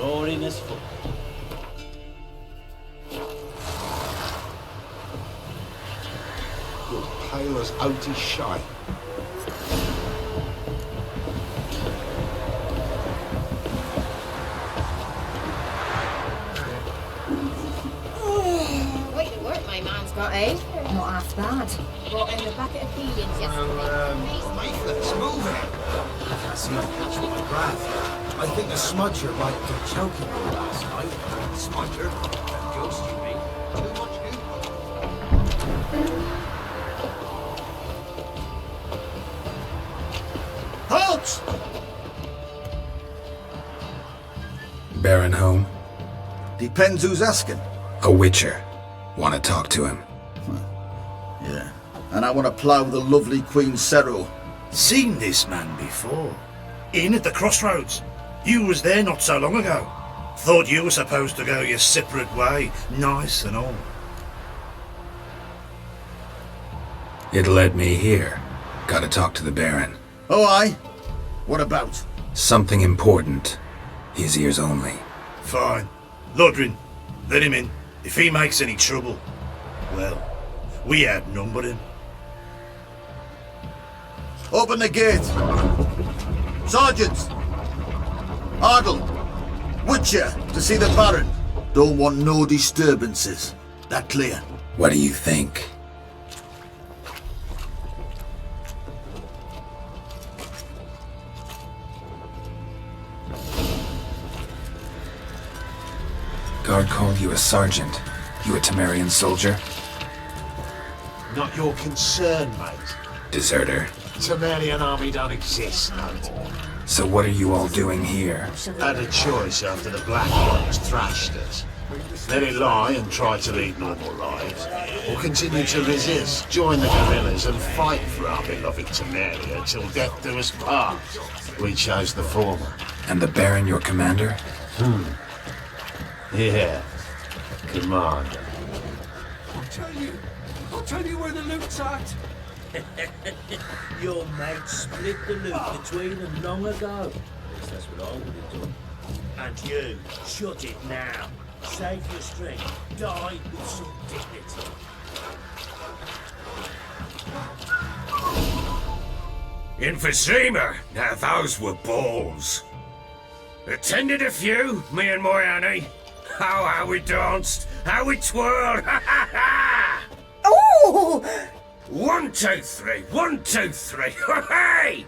roaring as fuck. You're pale as oaty shite. Wait to work my man's got, eh? Not half bad. Brought in the bucket of peelings yesterday. Mate, let's move it. I seem to catch my breath. I think the smudger might get choking me last night. Smudger? Ghost, you mean? Too much goop. Halt! Baron home? Depends who's asking. A witcher. Want to talk to him? Yeah. And I want to plough the lovely Queen Cero. Seen this man before. In at the crossroads. You was there not so long ago. Thought you were supposed to go your separate way, nice and all. It led me here. Gotta talk to the Baron. Oh, aye? What about? Something important. His ears only. Fine. Lodrin, let him in. If he makes any trouble, well, we outnumber him. Open the gate. Sergeants! Ardle! Witcher, to see the Baron. Don't want no disturbances. That clear? What do you think? Guard called you a sergeant. You a Temerian soldier? Not your concern, mate. Deserter. Temerian army don't exist no more. So what are you all doing here? Had a choice after the Black Ones thrashed us. Let it lie and try to lead normal lives, or continue to resist, join the guerrillas and fight for our beloved Temeria till death do us part. We chose the former. And the Baron your commander? Yeah, commander. I'll tell you where the loot's at. Your mate split the loot between them long ago. At least that's what I would have done. And you, shut it now. Save your strength. Die with some dignity. Emphysema. Now those were balls. Attended a few, me and my Annie. Oh, how we danced, how we twirled, ha ha ha! Oh! 1, 2, 3, 1, 2, 3, hey!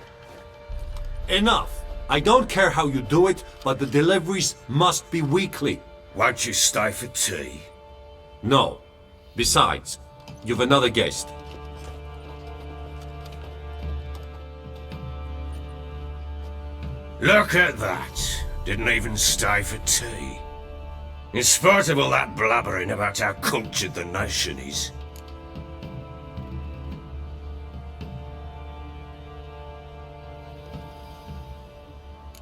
Enough! I don't care how you do it, but the deliveries must be weekly. Won't you stay for tea? No. Besides, you've another guest. Look at that. Didn't even stay for tea. In spite of all that blabbering about how cultured the nation is.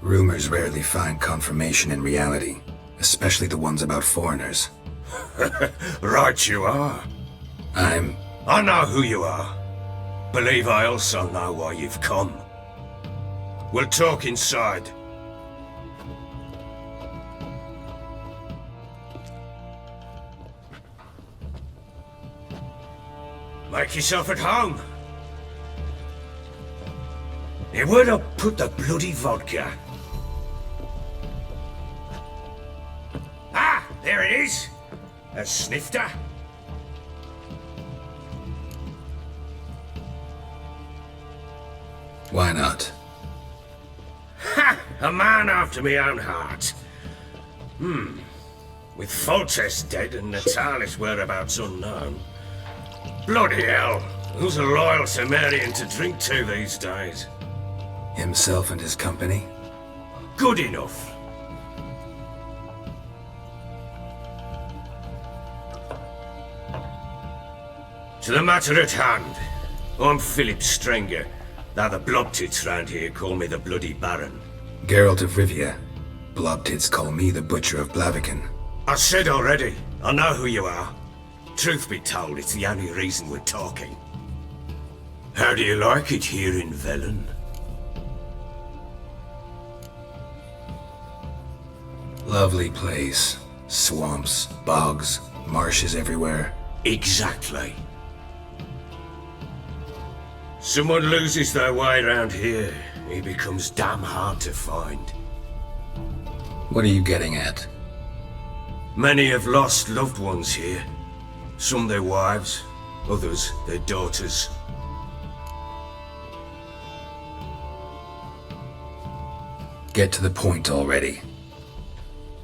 Rumors rarely find confirmation in reality, especially the ones about foreigners. Right you are. I know who you are. Believe I also know why you've come. We'll talk inside. Make yourself at home. Hey, where'd I put the bloody vodka? Ah, there it is. A snifter. Why not? Ha! A man after my own heart. With Foltest dead and Natalis' whereabouts unknown. Bloody hell! Who's a loyal Temerian to drink to these days? Himself and his company? Good enough. To the matter at hand. I'm Philip Strenger, though the blobtits round here call me the Bloody Baron. Geralt of Rivia. Blobtits call me the Butcher of Blaviken. I said already, I know who you are. Truth be told, it's the only reason we're talking. How do you like it here in Velen? Lovely place. Swamps, bogs, marshes everywhere. Exactly. Someone loses their way around here, he becomes damn hard to find. What are you getting at? Many have lost loved ones here. Some their wives, others their daughters. Get to the point already.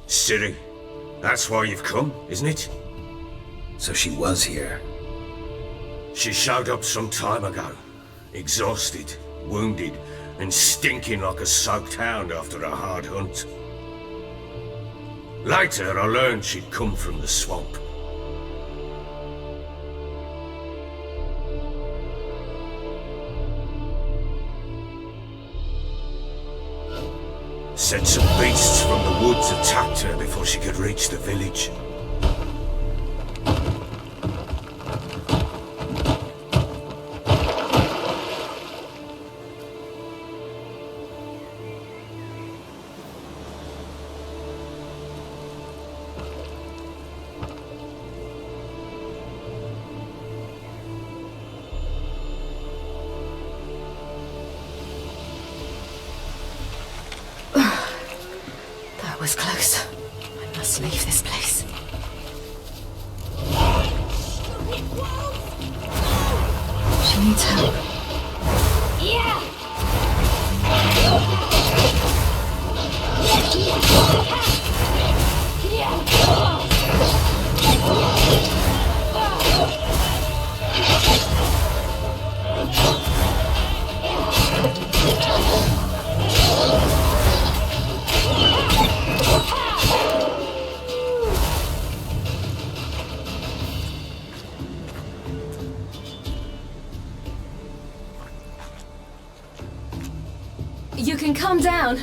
Ciri, that's why you've come, isn't it? So she was here. She showed up some time ago, exhausted, wounded, and stinking like a soaked hound after a hard hunt. Later, I learned she'd come from the swamp. Said some beasts from the woods attacked her before she could reach the village. That was close. I must leave this place. She needs help. You can come down.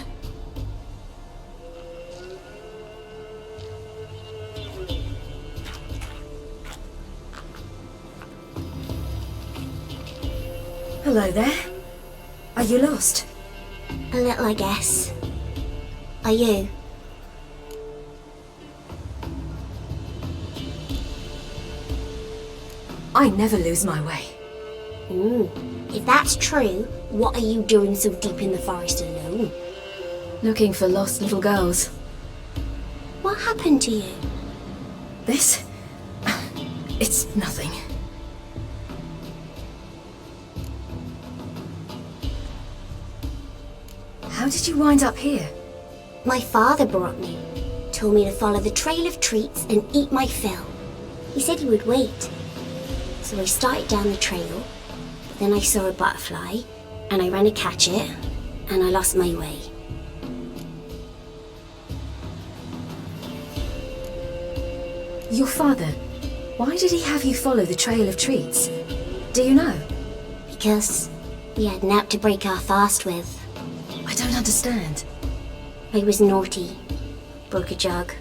Hello there. Are you lost? A little, I guess. Are you? I never lose my way. Ooh. If that's true, what are you doing so deep in the forest alone? Looking for lost little girls. What happened to you? This? It's nothing. How did you wind up here? My father brought me. Told me to follow the trail of treats and eat my fill. He said he would wait. So I started down the trail. Then I saw a butterfly, and I ran to catch it, and I lost my way. Your father, why did he have you follow the trail of treats? Do you know? Because we had naught to break our fast with. I don't understand. I was naughty. Broke a jug.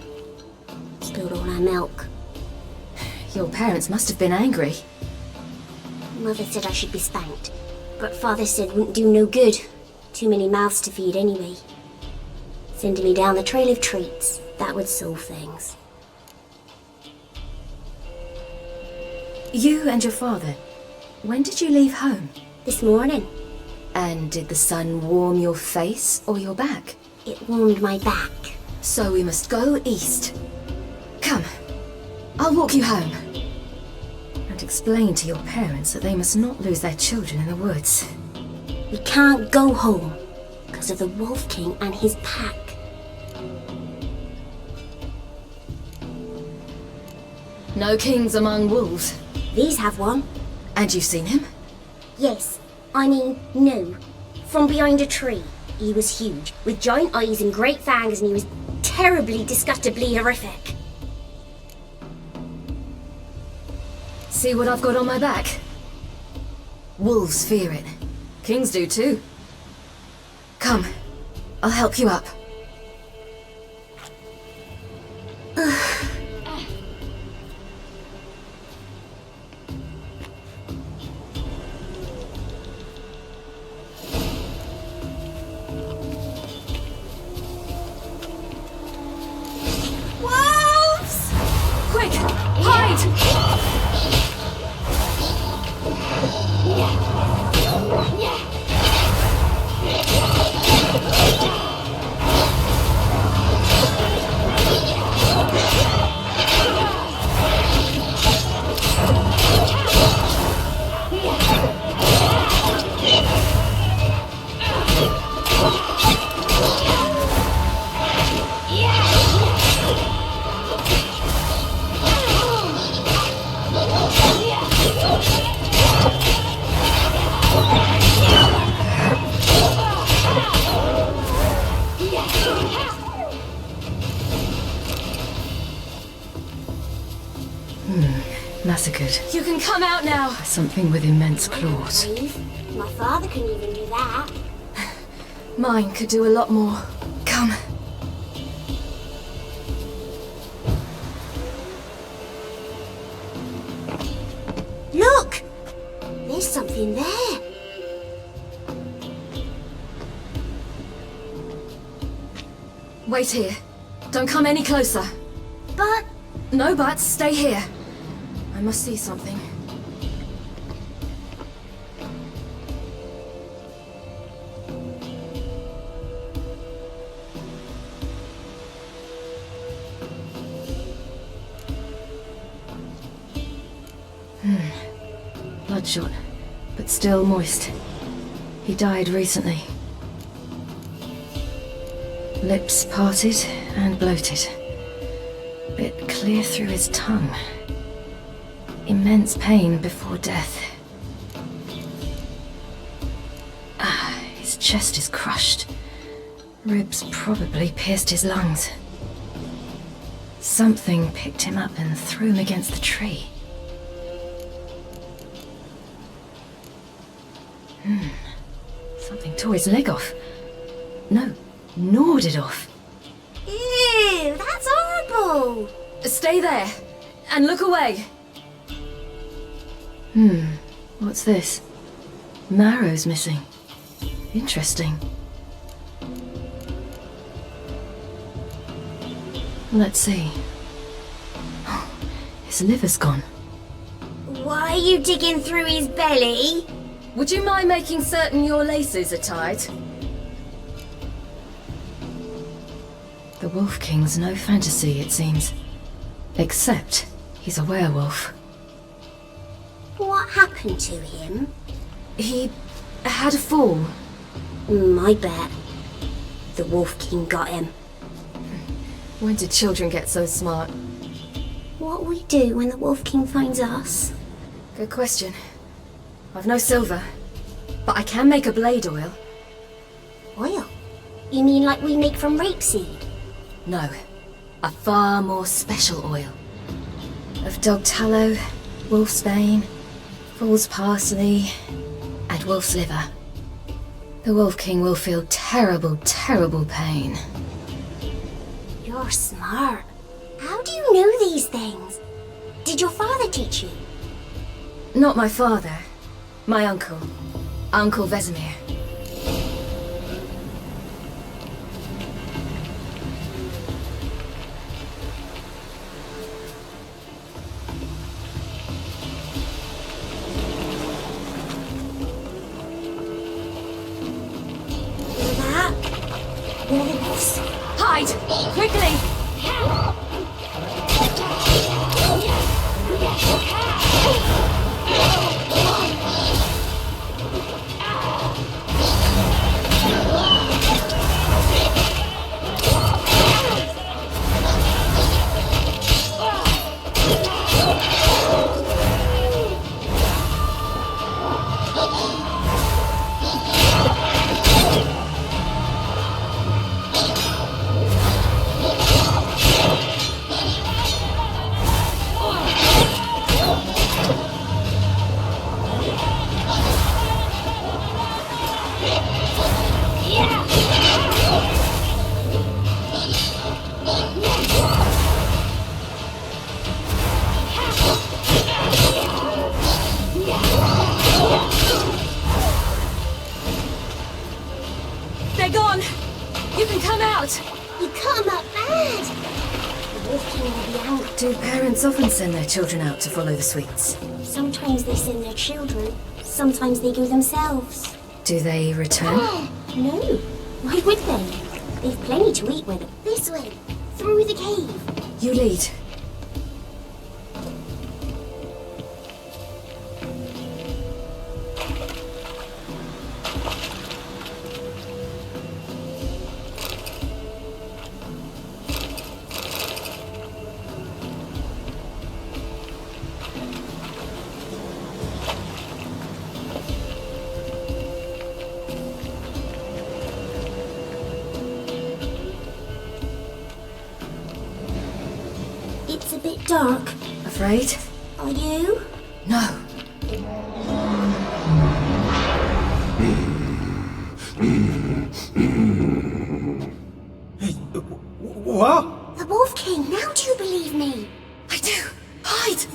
Spilled all our milk. Your parents must have been angry. Mother said I should be spanked, but Father said wouldn't do no good. Too many mouths to feed anyway. Sending me down the trail of treats, that would solve things. You and your father, when did you leave home? This morning. And did the sun warm your face or your back? It warmed my back. So we must go east. Come, I'll walk you home. And explain to your parents that they must not lose their children in the woods. We can't go home because of the Wolf King and his pack. No kings among wolves. These have one. And you've seen him? Yes, I mean, no. From behind a tree. He was huge, with giant eyes and great fangs, and he was terribly, disgustingly horrific. See what I've got on my back? Wolves fear it. Kings do too. Come, I'll help you up. Massacred. You can come out now. Something with immense claws. My father couldn't even do that. Mine could do a lot more. Come. Look! There's something there. Wait here. Don't come any closer. But... No buts. Stay here. I must see something. Bloodshot, but still moist. He died recently. Lips parted and bloated. Bit clear through his tongue. Immense pain before death. His chest is crushed. Ribs probably pierced his lungs. Something picked him up and threw him against the tree. Something tore his leg off. No, gnawed it off. Ew, that's horrible. Stay there, and look away. What's this? Marrow's missing. Interesting. Let's see. Oh, his liver's gone. Why are you digging through his belly? Would you mind making certain your laces are tied? The Wolf King's no fantasy, it seems. Except he's a werewolf. What happened to him? He had a fall. I bet. The Wolf King got him. When did children get so smart? What we do when the Wolf King finds us? Good question. I've no silver, but I can make a blade oil. Oil? You mean like we make from rapeseed? No, a far more special oil. Of dog tallow, wolf's bane, fool's parsley, and wolf's liver. The Wolf King will feel terrible, terrible pain. You're smart. How do you know these things? Did your father teach you? Not my father. My uncle. Uncle Vesemir. Hear that? Wolves. Hide! Quickly! They're gone! You can come out! You cut him up bad! The Wolf King will be angry. Do parents often send their children out to follow the sweets? Sometimes they send their children, sometimes they go themselves. Do they return? No, why would they? They've plenty to eat with them. This way, through the cave. You lead. It's a bit dark. Afraid? Are you? No. What? The Wolf King, now do you believe me? I do. Hide!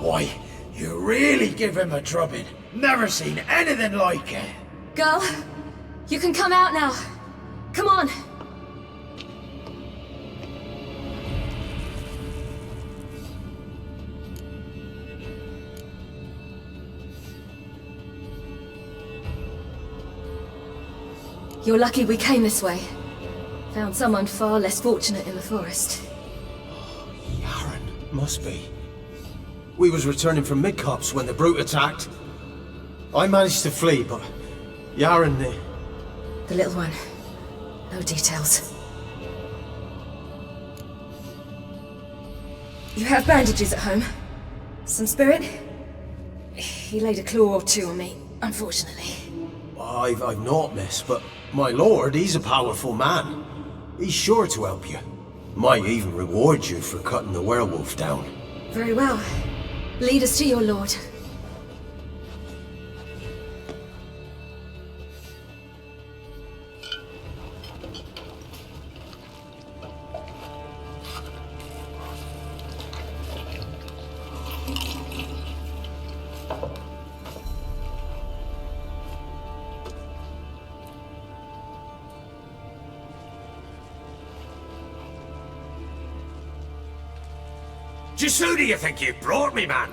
Why, you really give him a drubbing. Never seen anything like it. Girl, you can come out now. Come on. You're lucky we came this way. Found someone far less fortunate in the forest. Yaren, must be. We was returning from Midcops when the brute attacked. I managed to flee, but Yaren, The little one. No details. You have bandages at home? Some spirit? He laid a claw or two on me, unfortunately. I've not, miss, but my lord, he's a powerful man. He's sure to help you. Might even reward you for cutting the werewolf down. Very well. Lead us to your lord. Just who do you think you brought me, man?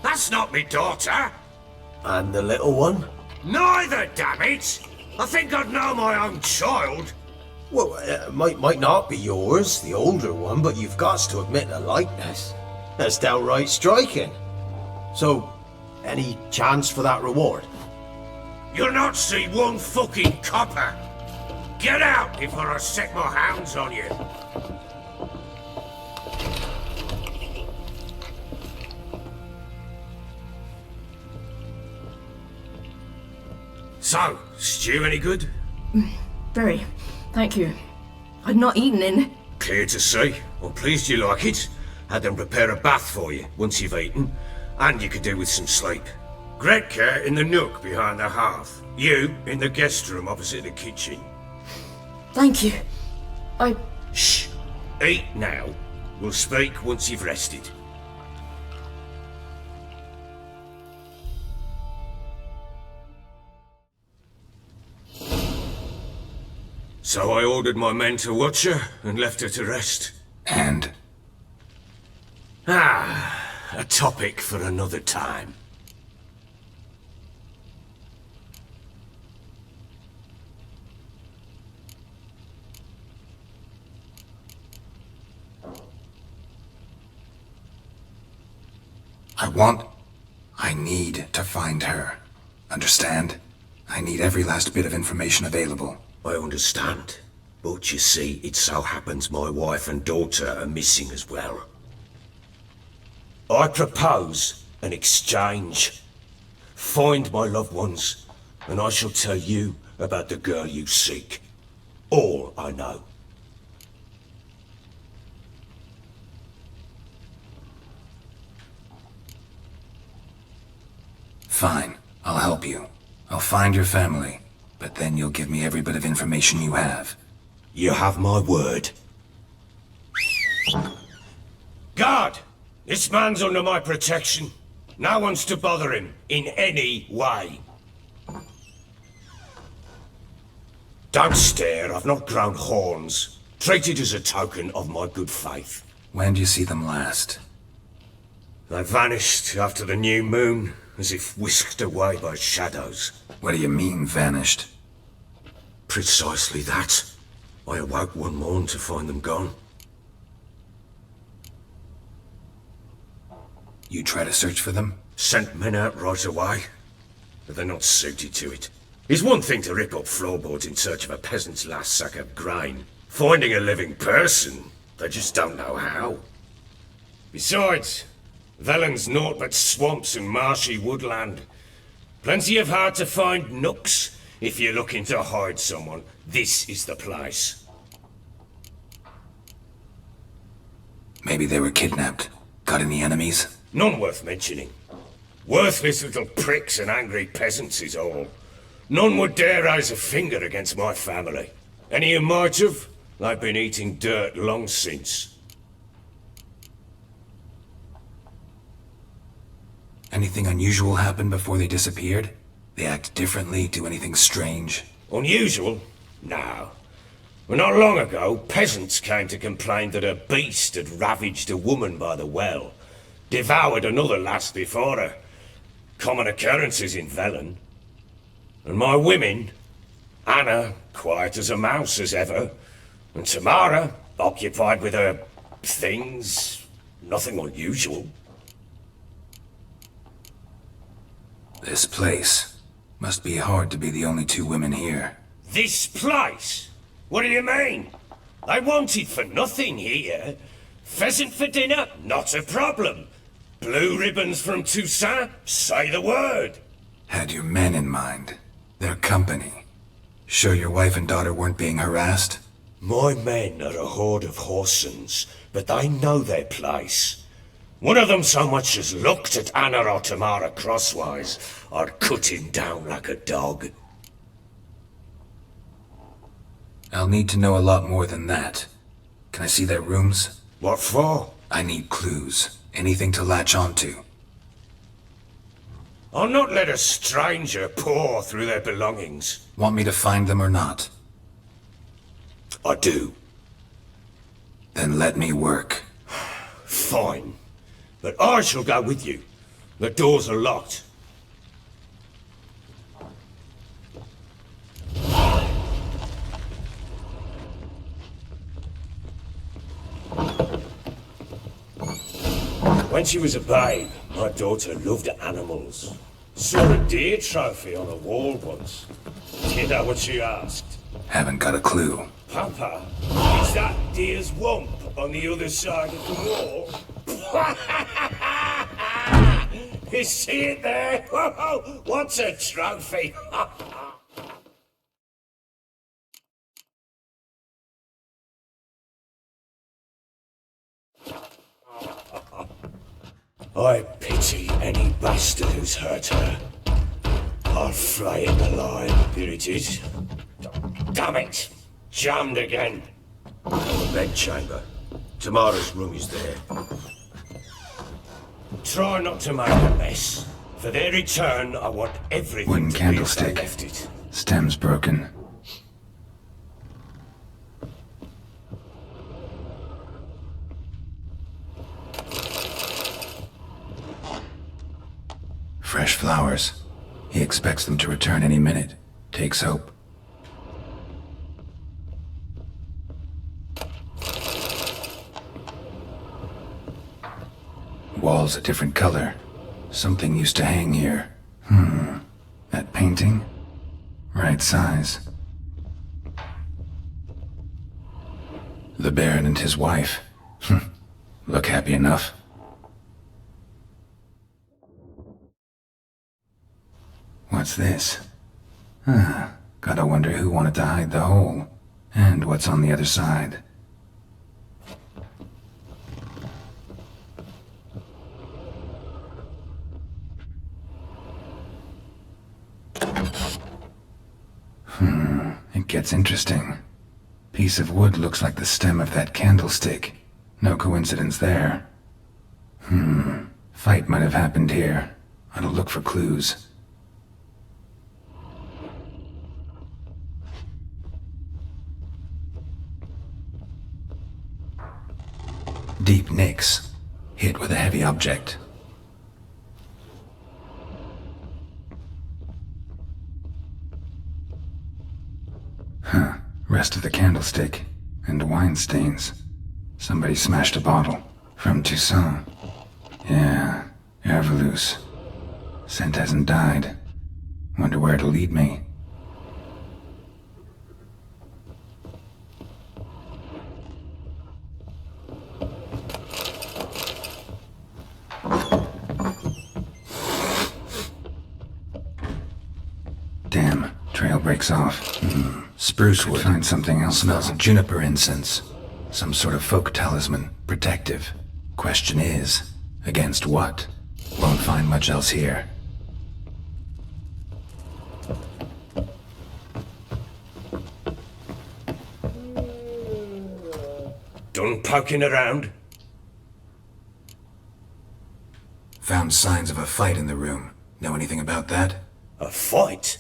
That's not me daughter. And the little one? Neither, damn it! I think I'd know my own child. Well, might not be yours, the older one, but you've got to admit the likeness. That's downright striking. So, any chance for that reward? You'll not see one fucking copper. Get out before I set my hounds on you. So, stew any good? Very. Thank you. I'd not eaten in. Clear to see. I'm pleased you like it. Had them prepare a bath for you once you've eaten, and you could do with some sleep. Gretka in the nook behind the hearth. You in the guest room opposite the kitchen. Thank you. Shh. Eat now. We'll speak once you've rested. So I ordered my men to watch her and left her to rest. And? A topic for another time. I need to find her. Understand? I need every last bit of information available. I understand. But you see, it so happens my wife and daughter are missing as well. I propose an exchange. Find my loved ones, and I shall tell you about the girl you seek. All I know. Fine, I'll help you. I'll find your family, but then you'll give me every bit of information you have. You have my word. Guard! This man's under my protection. No one's to bother him in any way. Don't stare, I've not grown horns. Treat it as a token of my good faith. When did you see them last? They vanished after the new moon, as if whisked away by shadows. What do you mean, vanished? Precisely that. I awoke one morn to find them gone. You try to search for them? Sent men out right away, but they're not suited to it. It's one thing to rip up floorboards in search of a peasant's last sack of grain. Finding a living person, they just don't know how. Besides, Velen's naught but swamps and marshy woodland. Plenty of hard-to-find nooks. If you're looking to hide someone, this is the place. Maybe they were kidnapped. Got any enemies? None worth mentioning. Worthless little pricks and angry peasants is all. None would dare raise a finger against my family. Any who might have, they've been eating dirt long since. Anything unusual happen before they disappeared? They act differently, do anything strange? Unusual? No. Well, not long ago, peasants came to complain that a beast had ravaged a woman by the well. Devoured another lass before her. Common occurrences in Velen. And my women, Anna, quiet as a mouse as ever, and Tamara, occupied with her things, nothing unusual. This place. Must be hard to be the only two women here. This place? What do you mean? I wanted for nothing here. Pheasant for dinner? Not a problem. Blue ribbons from Toussaint? Say the word. Had your men in mind. Their company. Sure your wife and daughter weren't being harassed? My men are a horde of whoresons, but they know their place. One of them so much as looked at Anna or Tamara crosswise, I'd cut him down like a dog. I'll need to know a lot more than that. Can I see their rooms? What for? I need clues. Anything to latch onto. I'll not let a stranger pore through their belongings. Want me to find them or not? I do. Then let me work. Fine. But I shall go with you. The doors are locked. When she was a babe, my daughter loved animals. Saw a deer trophy on a wall once. Do you know what she asked? Haven't got a clue. Papa, is that deer's wump on the other side of the wall? You see it there? What's a trophy? I pity any bastard who's hurt her. I'll flay it alive. Here it is. Damn it! Jammed again. The bedchamber. Tamara's room is there. Try not to make a mess. For their return, I want everything Wooden to candlestick. be as they left it. Stem's broken. Fresh flowers. He expects them to return any minute. Takes hope. Walls a different color. Something used to hang here. That painting? Right size. The Baron and his wife. Look happy enough. What's this? Gotta wonder who wanted to hide the hole. And what's on the other side. It gets interesting. Piece of wood looks like the stem of that candlestick. No coincidence there. Fight might have happened here. I'll look for clues. Deep nicks. Hit with a heavy object. Rest of the candlestick. And wine stains. Somebody smashed a bottle. From Toussaint. Yeah, Herveloos. Scent hasn't died. Wonder where it'll lead me. Damn, trail breaks off. Spruce wood. Find something else. Smells of juniper incense. Some sort of folk talisman. Protective. Question is, against what? Won't find much else here. Done poking around? Found signs of a fight in the room. Know anything about that? A fight?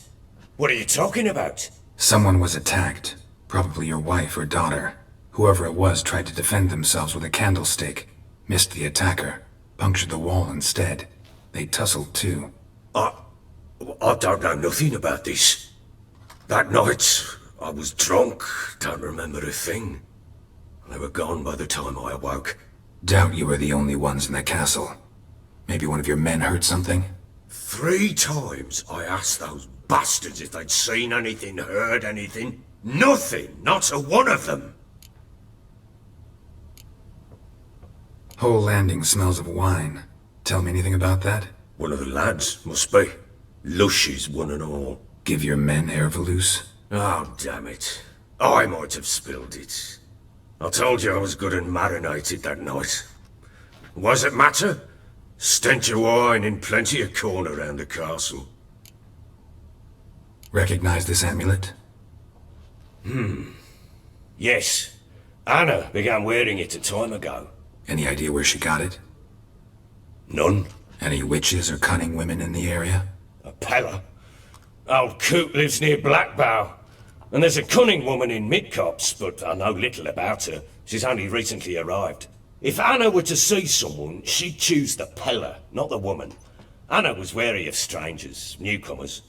What are you talking about? Someone was attacked. Probably your wife or daughter. Whoever it was tried to defend themselves with a candlestick. Missed the attacker. Punctured the wall instead. They tussled too. I don't know nothing about this. That night, I was drunk. Don't remember a thing. They were gone by the time I awoke. Doubt you were the only ones in the castle. Maybe one of your men heard something? 3 times I asked those bastards if they'd seen anything, heard anything. Nothing! Not a one of them! Whole landing smells of wine. Tell me anything about that? One of the lads, must be. Lushes, one and all. Give your men Herveloos? Oh, damn it. I might have spilled it. I told you I was good and marinated that night. What does it matter? Stench of wine in plenty of corn around the castle. Recognize this amulet? Yes. Anna began wearing it a time ago. Any idea where she got it? None. Any witches or cunning women in the area? A Pella. Old Coot lives near Blackbow. And there's a cunning woman in Midcopse, but I know little about her. She's only recently arrived. If Anna were to see someone, she'd choose the Pella, not the woman. Anna was wary of strangers, newcomers.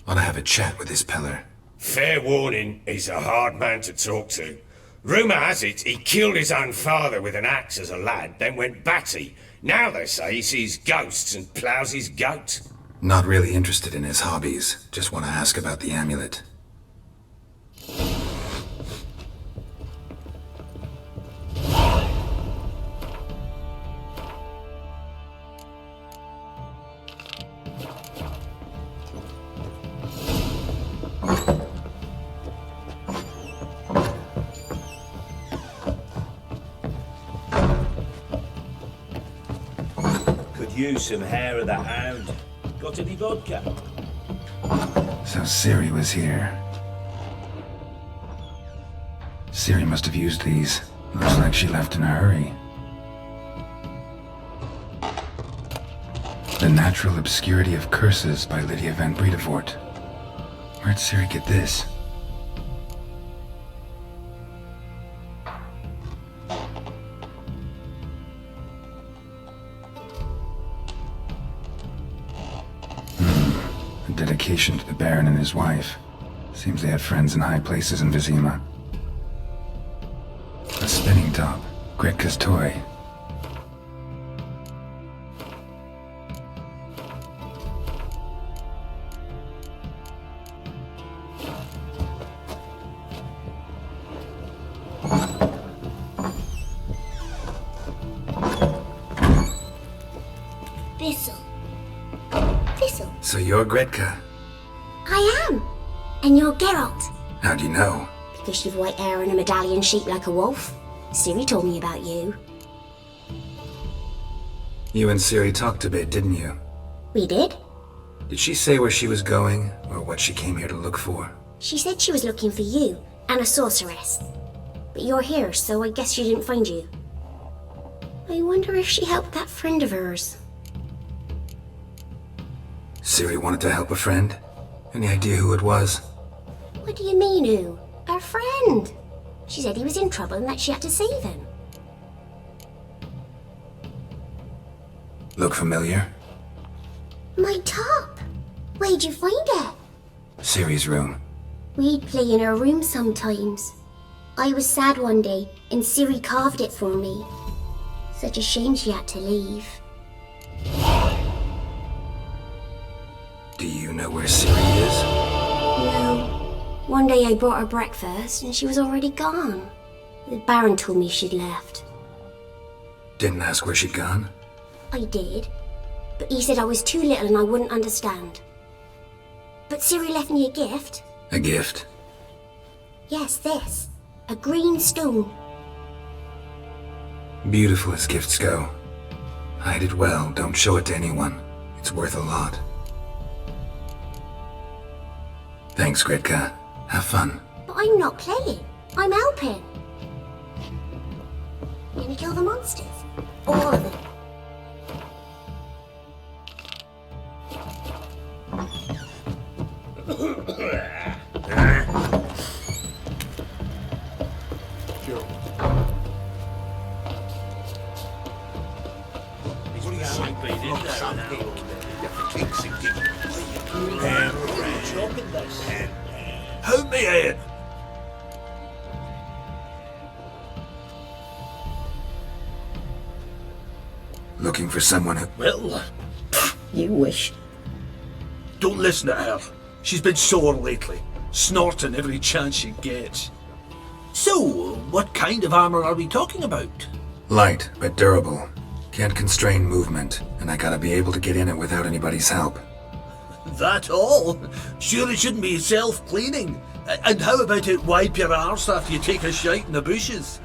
Ought to have a chat with this Peller. Fair warning, he's a hard man to talk to. Rumour has it he killed his own father with an axe as a lad, then went batty. Now they say he sees ghosts and ploughs his goat. Not really interested in his hobbies. Just want to ask about the amulet. Use some hair of the hound. Got any vodka? So Ciri was here. Ciri must have used these. Looks like she left in a hurry. The Natural Obscurity of Curses by Lydia van Bredevoort. Where'd Ciri get this? Dedication to the Baron and his wife. Seems they had friends in high places in Vizima. A spinning top. Gretka's toy. This'll. epistle. So you're Gretka. I am. And you're Geralt. How do you know? Because you've white hair and a medallion shaped like a wolf. Ciri told me about you. You and Ciri talked a bit, didn't you? We did. Did she say where she was going, or what she came here to look for? She said she was looking for you and a sorceress. But you're here, so I guess she didn't find you. I wonder if she helped that friend of hers. Ciri wanted to help a friend? Any idea who it was? What do you mean, who? Our friend. She said he was in trouble and that she had to save him. Look familiar? My top. Where'd you find it? Ciri's room. We'd play in her room sometimes. I was sad one day and Ciri carved it for me. Such a shame she had to leave. Do you know where Ciri is? No. One day I brought her breakfast and she was already gone. The Baron told me she'd left. Didn't ask where she'd gone? I did, but he said I was too little and I wouldn't understand. But Ciri left me a gift. A gift? Yes, this. A green stone. Beautiful as gifts go. Hide it well, don't show it to anyone. It's worth a lot. Thanks, Gretka. Have fun. But I'm not playing. I'm helping. You gonna kill the monsters? All of them. Help me in. Looking for someone who... Well, You wish. don't listen to her. She's been sore lately, snorting every chance she gets. So, what kind of armor are we talking about? Light, but durable. Can't constrain movement, and I gotta be able to get in it without anybody's help. That all? Sure it shouldn't be self-cleaning. And how about it wipe your arse after you take a shite in the bushes?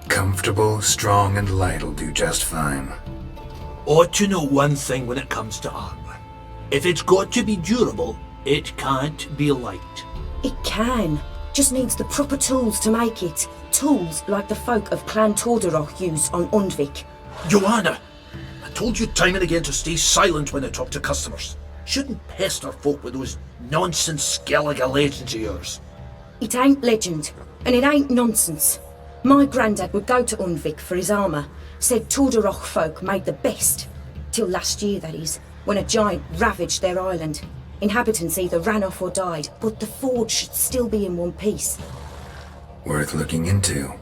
Comfortable, strong, and light'll do just fine. Ought to know one thing when it comes to armor. If it's got to be durable, it can't be light. It can. Just needs the proper tools to make it. Tools like the folk of Clan Tordarroch use on Undvik. Joanna, I told you time and again to stay silent when I talk to customers. Shouldn't pester folk with those nonsense Skellige legends of yours. It ain't legend, and it ain't nonsense. My granddad would go to Undvik for his armour. Said Tordarroch folk made the best. Till last year, that is, when a giant ravaged their island. Inhabitants either ran off or died, but the forge should still be in one piece. Worth looking into.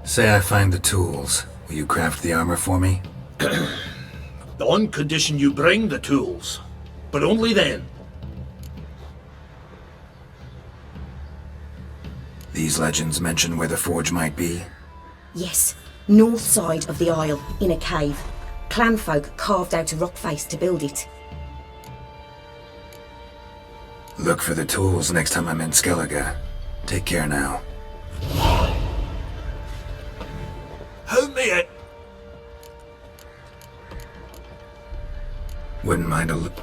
Say I find the tools. Will you craft the armor for me? On condition you bring the tools. But only then. These legends mention where the forge might be. Yes, north side of the isle, in a cave. Clanfolk carved out a rock face to build it. Look for the tools next time I'm in Skellige. Take care now. Help me in. Wouldn't mind a look.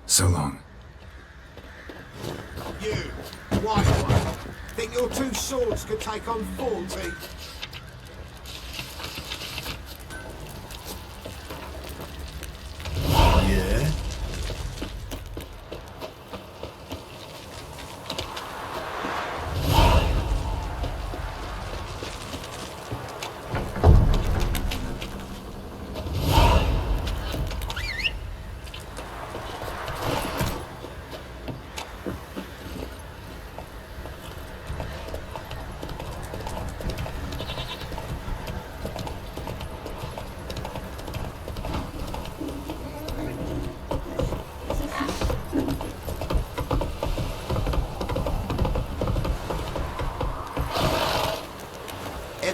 So long. You, white one, think your two swords could take on 40? Yeah?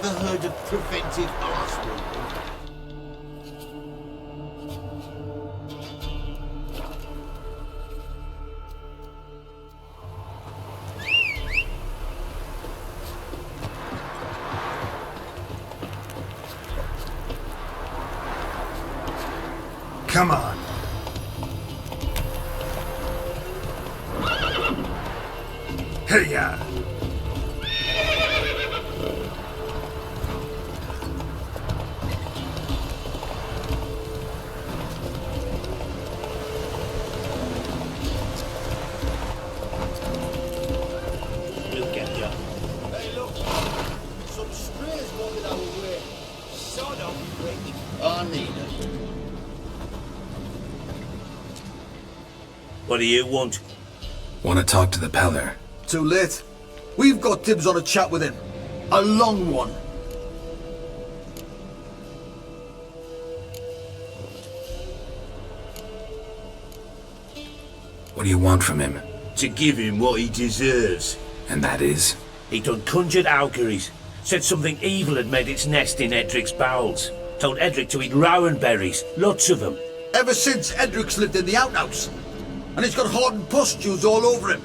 Ever heard of preventive arse removal? Come on. Hey-ya! We'll get ya. Hey, look! Some strays wanted our way. Sod off, Rick. I need it. What do you want? Want to talk to the Peller? Too late. We've got dibs on a chat with him. A long one. What do you want from him? To give him what he deserves. And that is? He done conjured auguries. Said something evil had made its nest in Edric's bowels. Told Edric to eat rowan berries. Lots of them. Ever since Edric's lived in the outhouse. And he's got hardened pustules all over him.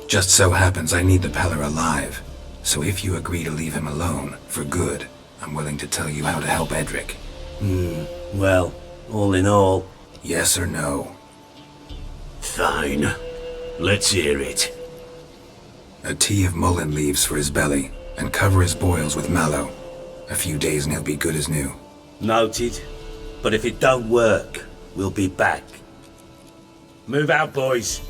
Just so happens I need the Peller alive. So if you agree to leave him alone, for good, I'm willing to tell you how to help Edric. Well, all in all... Yes or no? Fine. Let's hear it. A tea of mullein leaves for his belly, and cover his boils with mallow. A few days and he'll be good as new. Noted. But if it don't work, we'll be back. Move out, boys.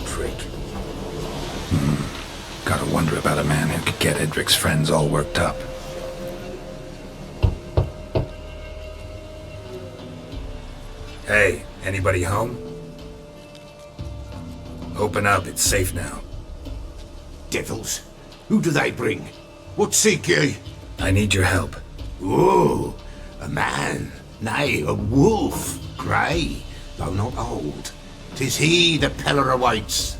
Prick. Gotta wonder about a man who could get Edric's friends all worked up. Hey, anybody home? Open up, it's safe now. Devils. Who do they bring? What seek ye? I need your help. Oh, a man. Nay, a wolf. Grey, though not old. 'Tis he the Peller awaits.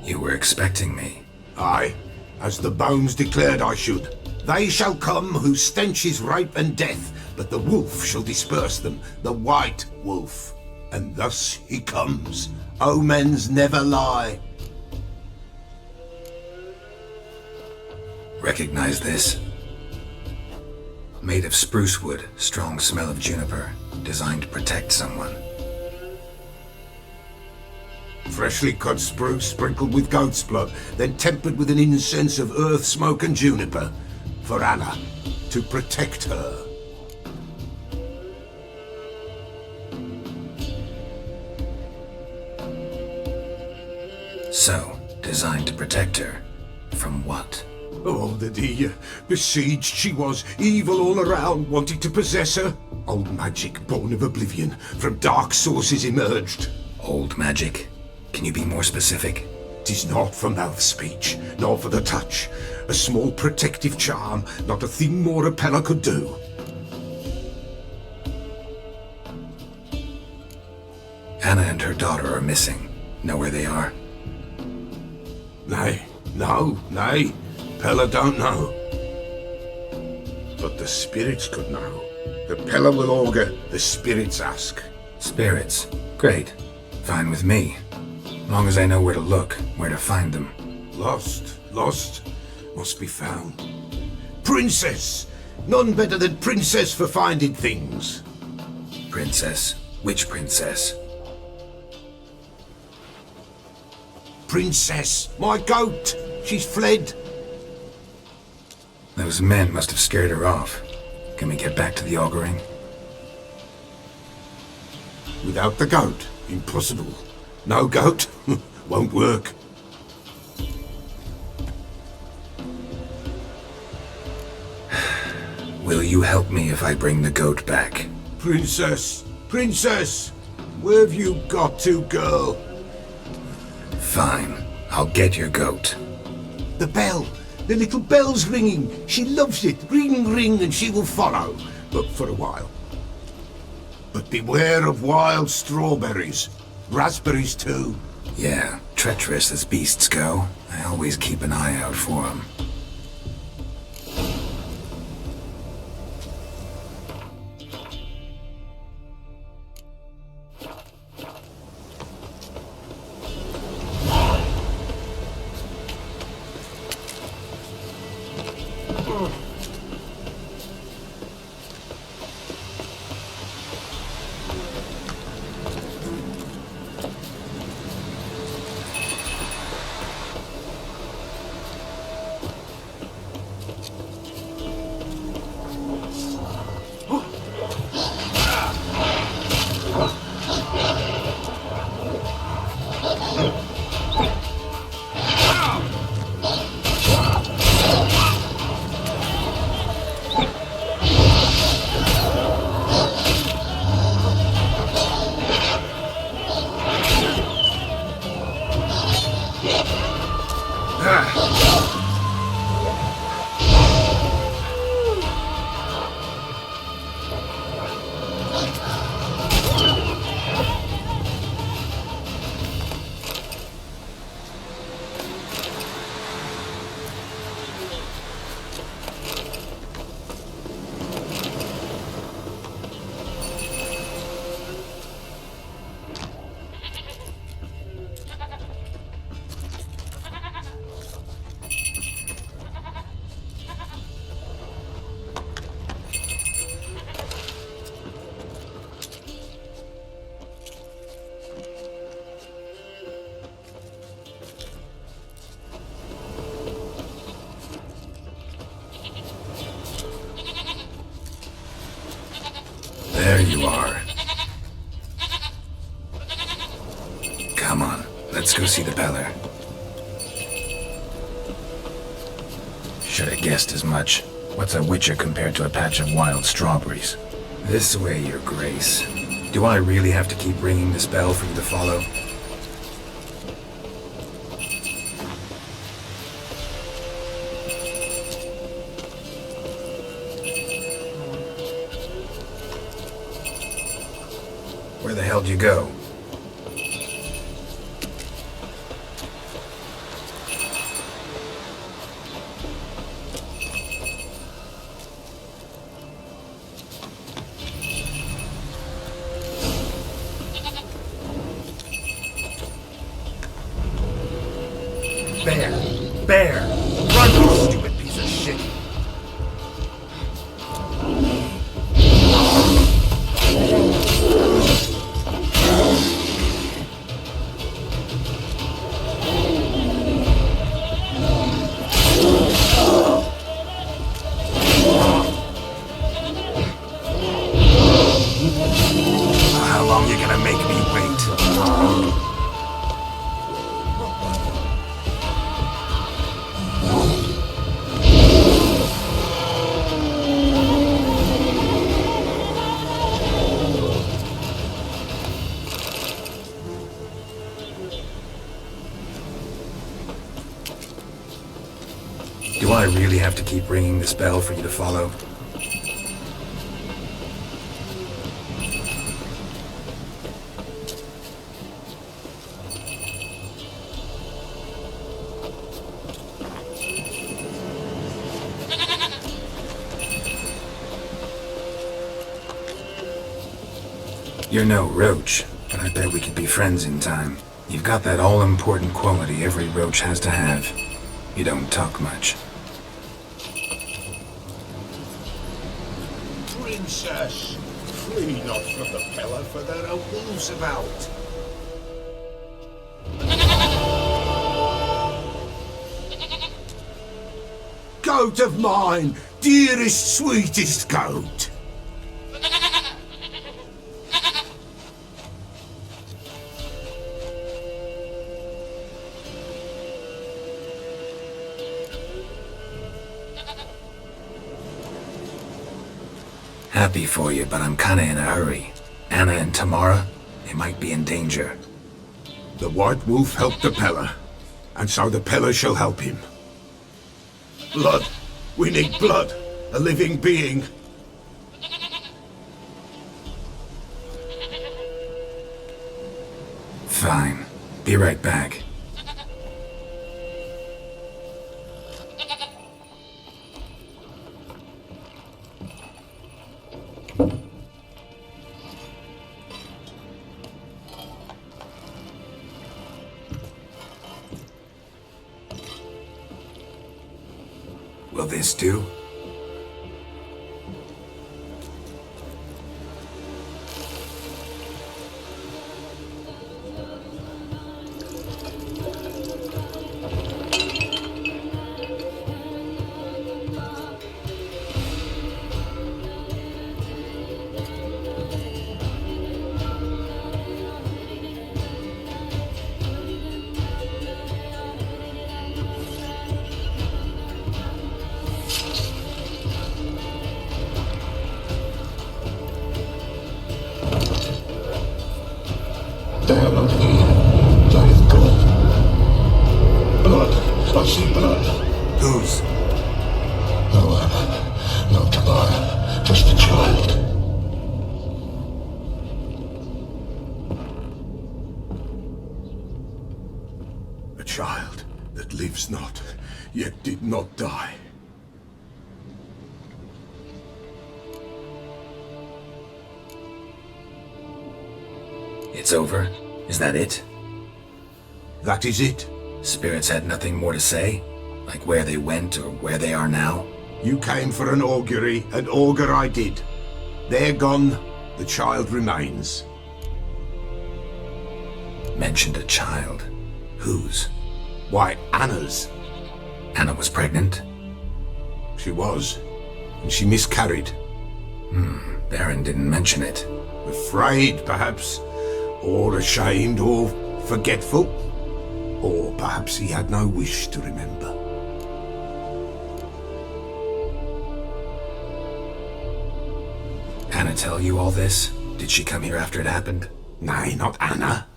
You were expecting me. Aye, as the bones declared I should. They shall come whose stench is rape and death, but the wolf shall disperse them, the white wolf. And thus he comes. Omens never lie. Recognize this? Made of spruce wood, strong smell of juniper, designed to protect someone. Freshly cut spruce sprinkled with goat's blood, then tempered with an incense of earth, smoke and juniper. For Anna, to protect her. So, designed to protect her. From what? Oh, that he besieged she was, evil all around, wanting to possess her. Old magic born of oblivion, from dark sources emerged. Old magic? Can you be more specific? 'Tis not for mouth speech, nor for the touch. A small protective charm, not a thing more a Peller could do. Anna and her daughter are missing. Know where they are? Nay, nay. Peller don't know. But the spirits could know. The Peller will augur, the spirits ask. Spirits? Great. Fine with me. Long as I know where to look, where to find them. Lost, must be found. Princess! None better than Princess for finding things. Princess? Which princess? Princess, my goat! She's fled. Those men must have scared her off. Can we get back to the auguring? Without the goat, impossible. No goat, won't work. Will you help me if I bring the goat back? Princess! Where've you got to go? Fine. I'll get your goat. The bell. The little bell's ringing. She loves it. Ring, ring, and she will follow. But for a while. But beware of wild strawberries. Raspberries too. Yeah, treacherous as beasts go. I always keep an eye out for them. There you are. Come on, let's go see the Peller. Should have guessed as much. What's a witcher compared to a patch of wild strawberries? This way, your grace. Do I really have to keep ringing this bell for you to follow? Where the hell do you go? Bear! Run, you stupid piece of shit! How long you gonna make me wait? Do I really have to keep ringing this bell for you to follow? You're no roach, but I bet we could be friends in time. You've got that all-important quality every roach has to have. You don't talk much. Princess, flee not from the Peller, for there are wolves about. Goat of mine, dearest, sweetest goat. Happy for you, but I'm kinda in a hurry. Anna and Tamara, They might be in danger. The White Wolf helped the Peller, and so the Peller shall help him. Blood! We need blood! A living being! Fine. Be right back. Will this do? They are not here. They have gone. Blood. I see blood. Whose? No, no Tobiah. Just a child. A child that lives not, yet did not die. It's over? Is that it? That is it. Spirits had nothing more to say? Like where they went or where they are now? You came for an augury, and augur I did. They're gone, the child remains. Mentioned a child. Whose? Why, Anna's. Anna was pregnant? She was, and she miscarried. Baron didn't mention it. Afraid, perhaps, or ashamed, or forgetful. Or perhaps he had no wish to remember. Anna tell you all this? Did she come here after it happened? Nay, not Anna.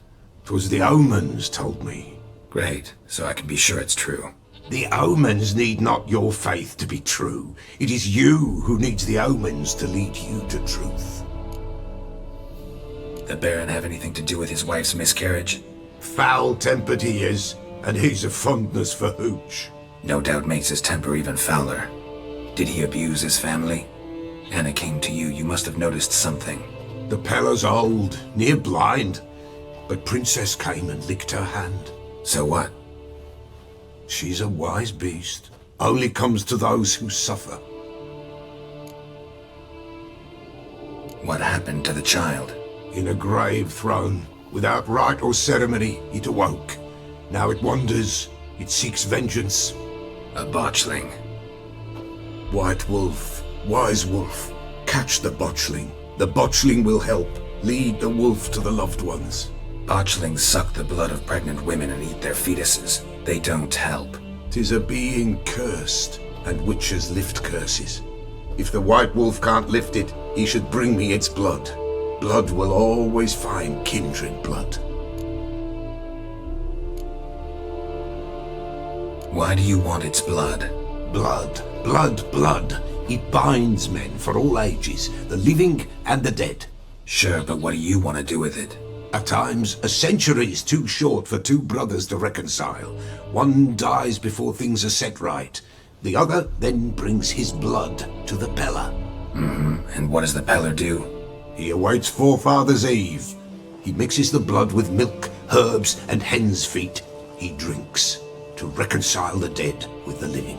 'Twas the omens told me. Great, so I can be sure it's true. The omens need not your faith to be true. It is you who needs the omens to lead you to truth. The Baron have anything to do with his wife's miscarriage? Foul-tempered he is, and he's a fondness for hooch. No doubt makes his temper even fouler. Did he abuse his family? Anna came to you, you must have noticed something. The Peller's old, near blind, but Princess came and licked her hand. So what? She's a wise beast. Only comes to those who suffer. What happened to the child? In a grave thrown, without rite or ceremony, it awoke. Now it wanders, it seeks vengeance. A botchling. White Wolf, Wise Wolf, catch the botchling. The botchling will help, lead the wolf to the loved ones. Botchlings suck the blood of pregnant women and eat their fetuses. They don't help. 'Tis a being cursed, and witches lift curses. If the White Wolf can't lift it, he should bring me its blood. Blood will always find kindred blood. Why do you want its blood? Blood, blood, blood. It binds men for all ages, the living and the dead. Sure, but what do you want to do with it? At times, a century is too short for two brothers to reconcile. One dies before things are set right. The other then brings his blood to the Peller. And what does the Peller do? He awaits Forefathers' Eve. He mixes the blood with milk, herbs, and hen's feet. He drinks to reconcile the dead with the living.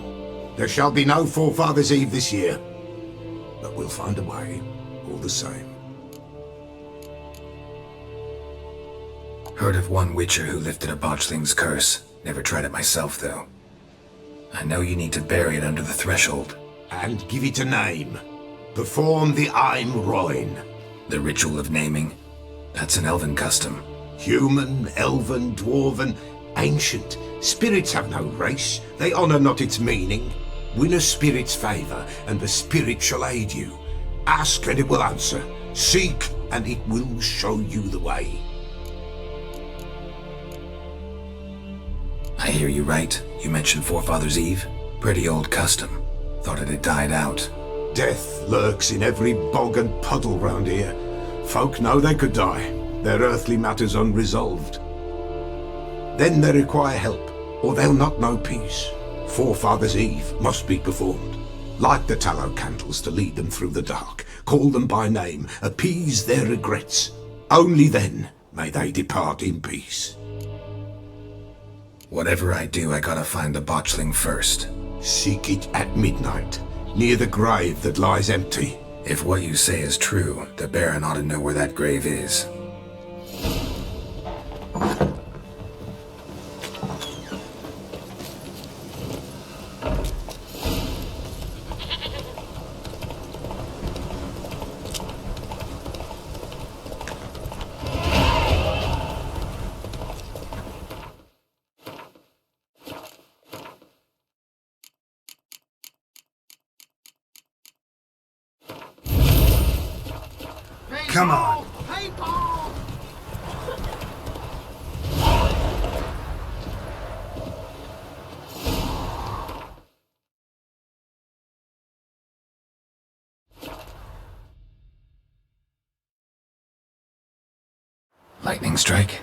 There shall be no Forefathers' Eve this year, but we'll find a way, all the same. Heard of one witcher who lifted a botchling's curse. Never tried it myself, though. I know you need to bury it under the threshold. And give it a name. Perform the Aim Roin. The ritual of naming. That's an elven custom. Human, elven, dwarven, ancient. Spirits have no race. They honour not its meaning. Win a spirit's favour, and the spirit shall aid you. Ask, and it will answer. Seek, and it will show you the way. I hear you right. You mentioned Forefathers' Eve. Pretty old custom. Thought it had died out. Death lurks in every bog and puddle round here. Folk know they could die, their earthly matters unresolved. Then they require help, or they'll not know peace. Forefathers' Eve must be performed. Light the tallow candles to lead them through the dark. Call them by name, appease their regrets. Only then may they depart in peace. Whatever I do, I gotta find the botchling first. Seek it at midnight, near the grave that lies empty. If what you say is true, the Baron ought to know where that grave is. Come on. Lightning strike?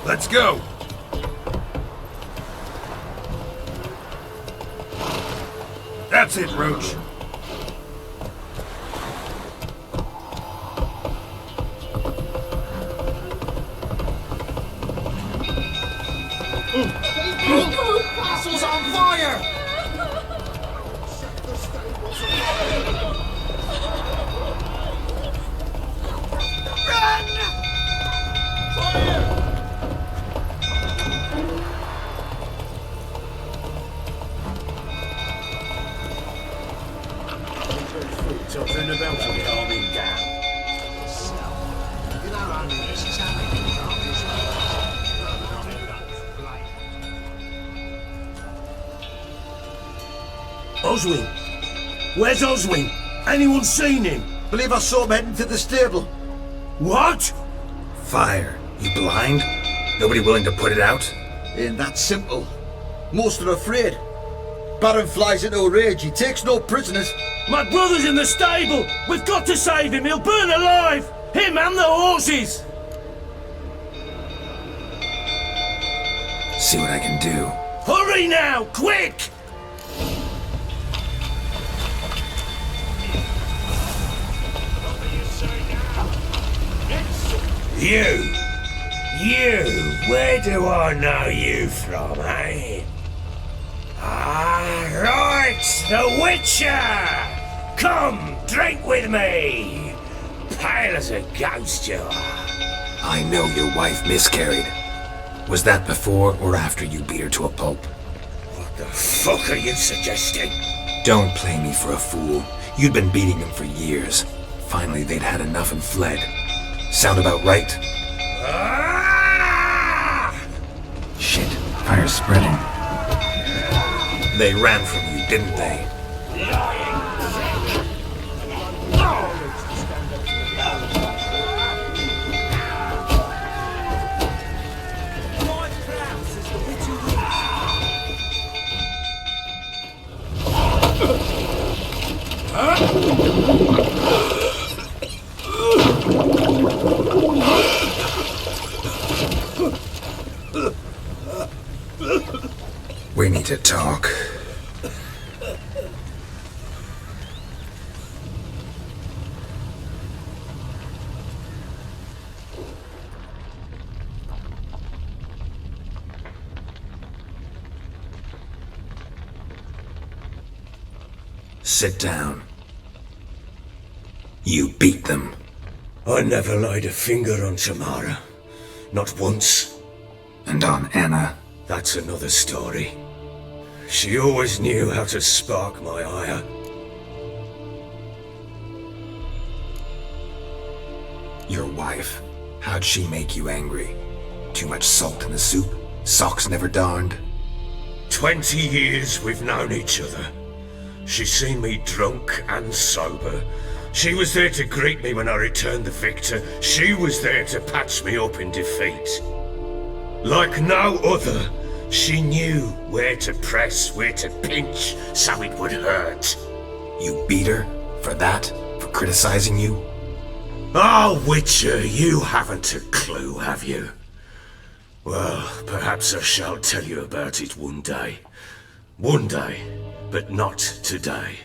Let's go! That's it, Roach. Castle's on fire! Run! Fire! Something about to calming down. You know, only this is how they can calm his Oswin! Where's Oswin? Anyone seen him? Believe I saw him heading to the stable. What? Fire. You blind? Nobody willing to put it out? Ain't that simple. Most are afraid. Baron flies into a rage. He takes no prisoners. My brother's in the stable! We've got to save him! He'll burn alive! Him and the horses! See what I can do. Hurry now! Quick! You, where do I know you from, eh? Ah, right, the Witcher! Come, drink with me! Pale as a ghost you are. I know your wife miscarried. Was that before or after you beat her to a pulp? What the fuck are you suggesting? Don't play me for a fool. You'd been beating them for years. Finally, they'd had enough and fled. Sound about right? Ah! Shit, fire's spreading. They ran from you, didn't they? We need to talk. Sit down. You beat them. I never laid a finger on Tamara. Not once. And on Anna? That's another story. She always knew how to spark my ire. Your wife. How'd she make you angry? Too much salt in the soup? Socks never darned? 20 years we've known each other. She's seen me drunk and sober. She was there to greet me when I returned the victor. She was there to patch me up in defeat. Like no other, she knew where to press, where to pinch, so it would hurt. You beat her? For that? For criticizing you? Oh, Witcher, you haven't a clue, have you? Well, perhaps I shall tell you about it one day. One day, but not today.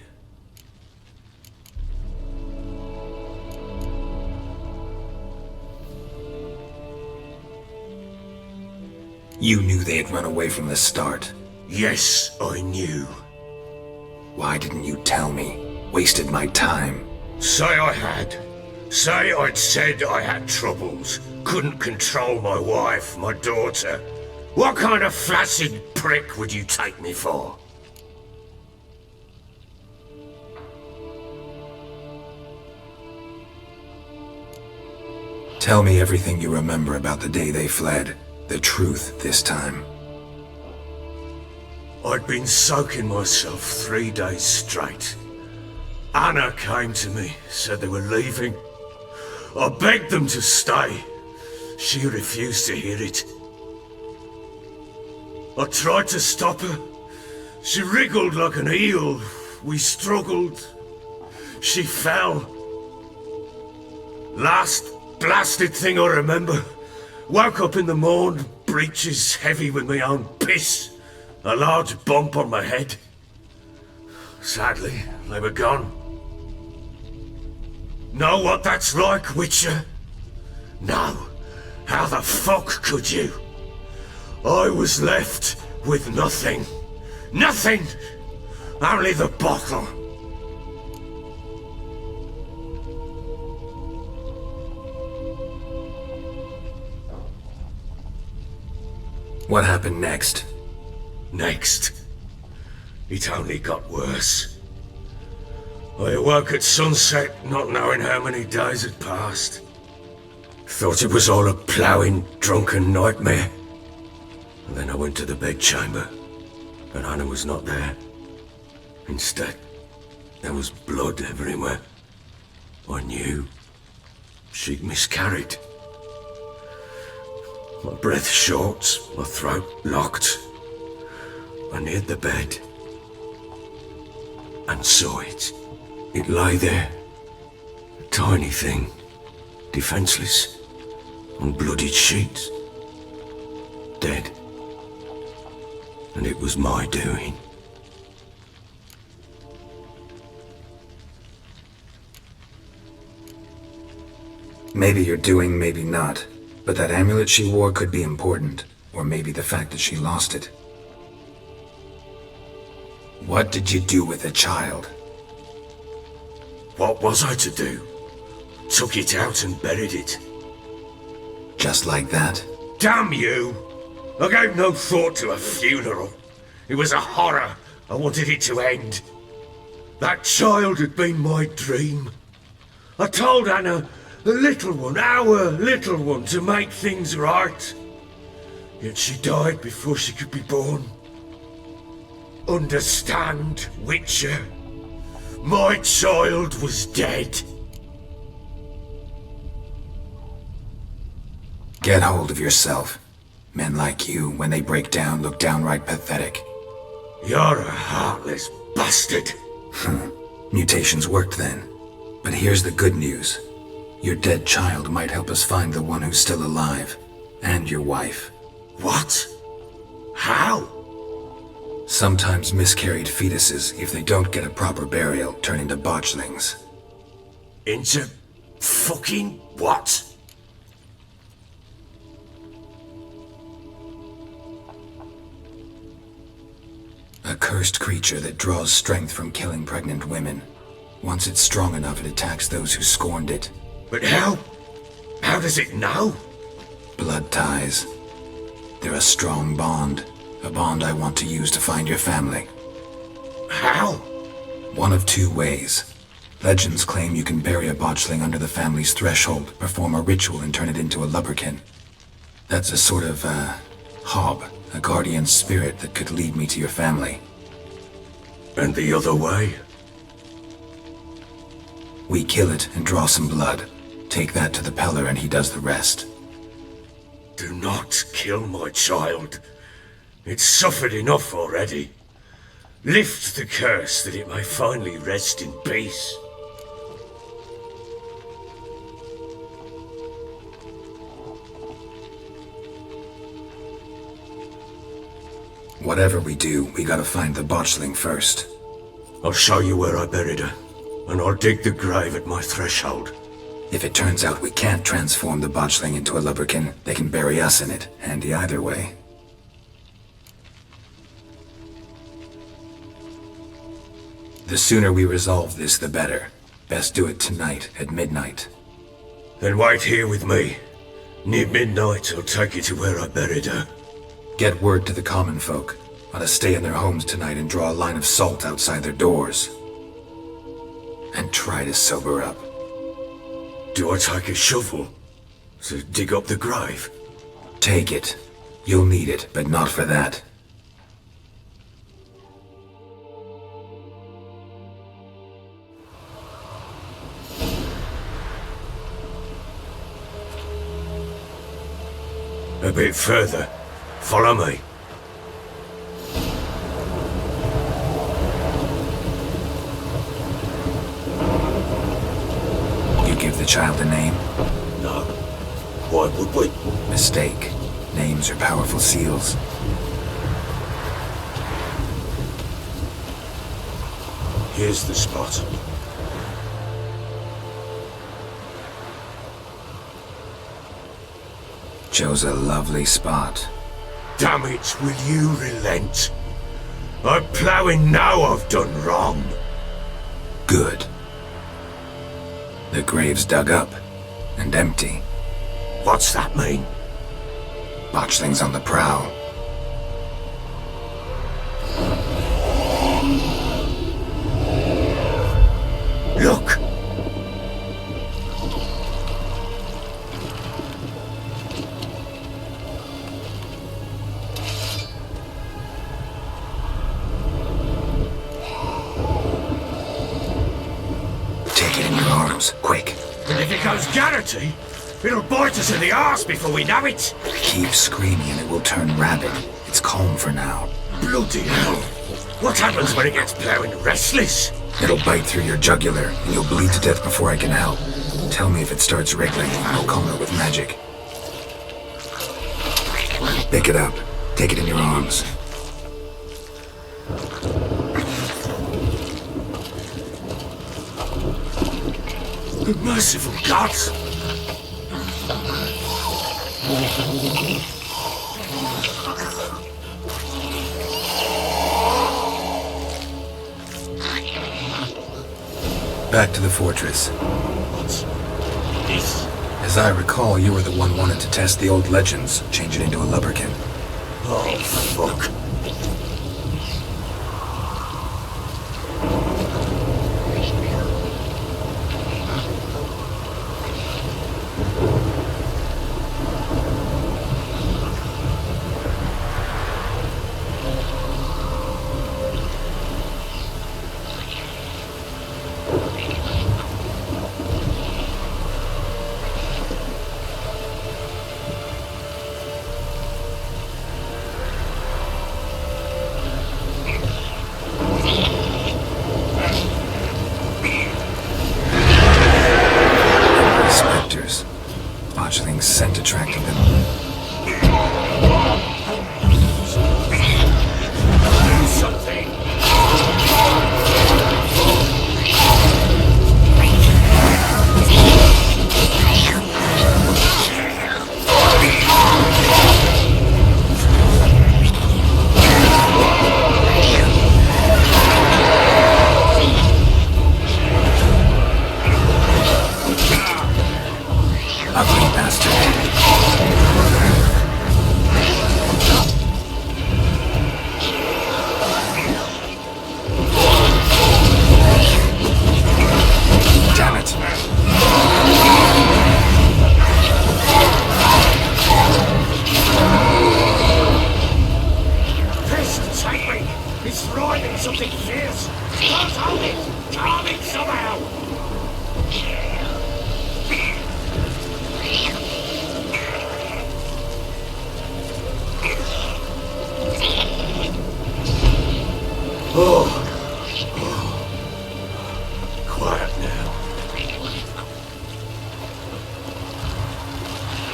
You knew they had run away from the start. Yes, I knew. Why didn't you tell me? Wasted my time. Say I had. Say I'd said I had troubles. Couldn't control my wife, my daughter. What kind of flaccid prick would you take me for? Tell me everything you remember about the day they fled. The truth this time. I'd been soaking myself 3 days straight. Anna came to me, said they were leaving. I begged them to stay. She refused to hear it. I tried to stop her. She wriggled like an eel. We struggled. She fell. Last blasted thing I remember. Woke up in the morn, breeches heavy with my own piss. A large bump on my head. Sadly, they were gone. Know what that's like, Witcher? No. How the fuck could you? I was left with nothing. Nothing! Only the bottle. What happened next? Next? It only got worse. I awoke at sunset, not knowing how many days had passed. Thought it was all a ploughing, drunken nightmare. And then I went to the bedchamber, and Anna was not there. Instead, there was blood everywhere. I knew she'd miscarried. My breath short, my throat locked. I neared the bed and saw it. It lay there, a tiny thing, defenseless, on bloodied sheets, dead. And it was my doing. Maybe you're doing, maybe not. But that amulet she wore could be important. Or maybe the fact that she lost it. What did you do with the child? What was I to do? Took it out and buried it. Just like that? Damn you! I gave no thought to a funeral. It was a horror. I wanted it to end. That child had been my dream. I told Anna, the little one, our little one, to make things right. Yet she died before she could be born. Understand, Witcher? My child was dead. Get hold of yourself. Men like you, when they break down, look downright pathetic. You're a heartless bastard. Mutations worked then. But here's the good news. Your dead child might help us find the one who's still alive. And your wife. What? How? Sometimes miscarried fetuses, if they don't get a proper burial, turn into botchlings. Into fucking what? A cursed creature that draws strength from killing pregnant women. Once it's strong enough, it attacks those who scorned it. But how? How does it know? Blood ties. They're a strong bond. A bond I want to use to find your family. How? One of two ways. Legends claim you can bury a botchling under the family's threshold, perform a ritual, and turn it into a lubberkin. That's a sort of, hob, a guardian spirit that could lead me to your family. And the other way? We kill it and draw some blood. Take that to the Peller and he does the rest. Do not kill my child. It's suffered enough already. Lift the curse that it may finally rest in peace. Whatever we do, we gotta find the botchling first. I'll show you where I buried her, and I'll dig the grave at my threshold. If it turns out we can't transform the botchling into a lubberkin, they can bury us in it. Handy either way. The sooner we resolve this, the better. Best do it tonight, at midnight. Then wait here with me. Near midnight, I'll take you to where I buried her. Get word to the common folk. Ought to stay in their homes tonight and draw a line of salt outside their doors. And try to sober up. Do I take a shovel to dig up the grave? Take it. You'll need it, but not for that. A bit further. Follow me. You give the child a name? No. Why would we? Mistake. Names are powerful seals. Here's the spot. Chose a lovely spot. Damn it, will you relent? I'm ploughing now I've done wrong. Good. The grave's dug up and empty. What's that mean? Botchling's on the prowl. Look! Take it in your arms, quick. And if it goes Garrity, it'll bite us in the arse before we know it. Keep screaming and it will turn rabid. It's calm for now. Bloody hell. What happens when it gets ploughing restless? It'll bite through your jugular and you'll bleed to death before I can help. Tell me if it starts wriggling. I'll calm it with magic. Pick it up. Take it in your arms. Merciful gods! Back to the fortress. What's this? As I recall, you were the one wanted to test the old legends, change it into a lubberkin. Oh, fuck. Botchling's scent attracted them. Do something! Ugly bastard.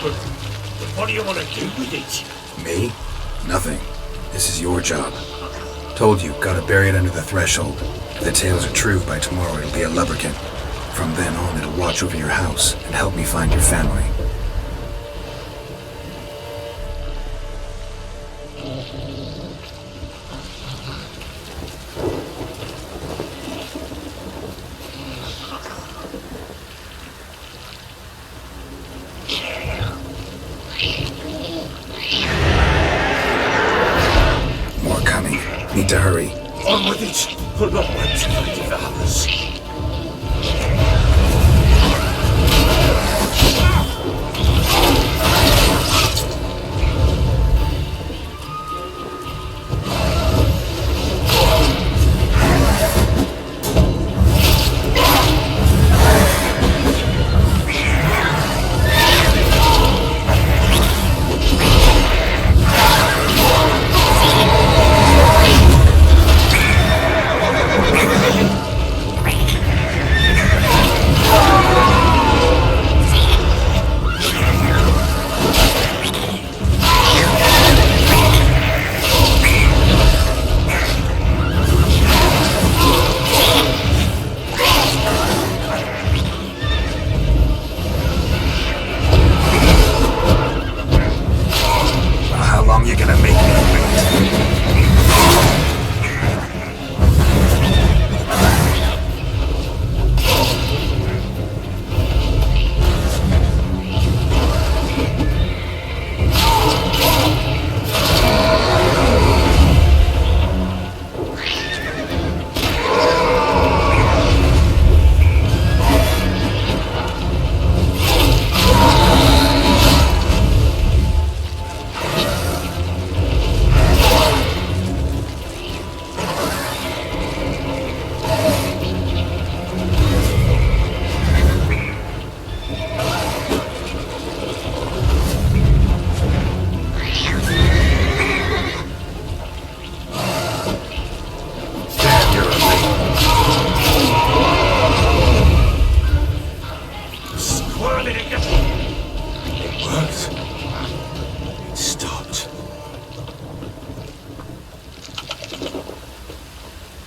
But what do you want to do with it? Me? Nothing. This is your job. Told you, gotta bury it under the threshold. If the tales are true, by tomorrow it'll be a lubberkin. From then on, it'll watch over your house and help me find your family. More coming. Need to hurry. On with it. I'll not wait till it devours.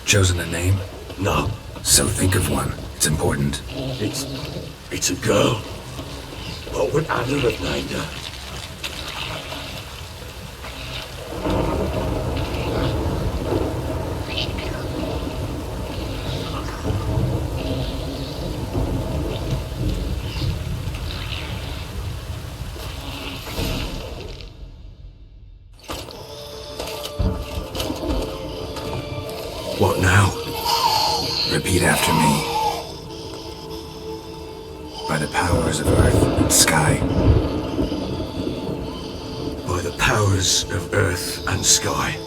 Chosen a name? No. So think of one. It's important. It's a girl. What would Anna have named her? What now? Repeat after me. By the powers of earth and sky. By the powers of earth and sky.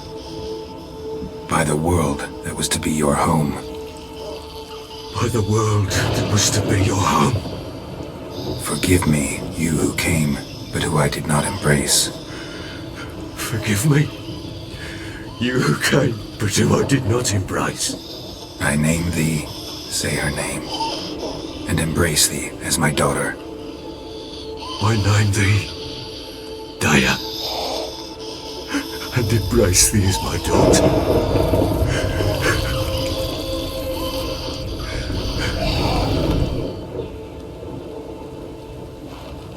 By the world that was to be your home. By the world that was to be your home. Forgive me, you who came, but who I did not embrace. Forgive me, you who came, but who I did not embrace. I name thee, say her name, and embrace thee as my daughter. I name thee, Daya, and embrace thee as my daughter.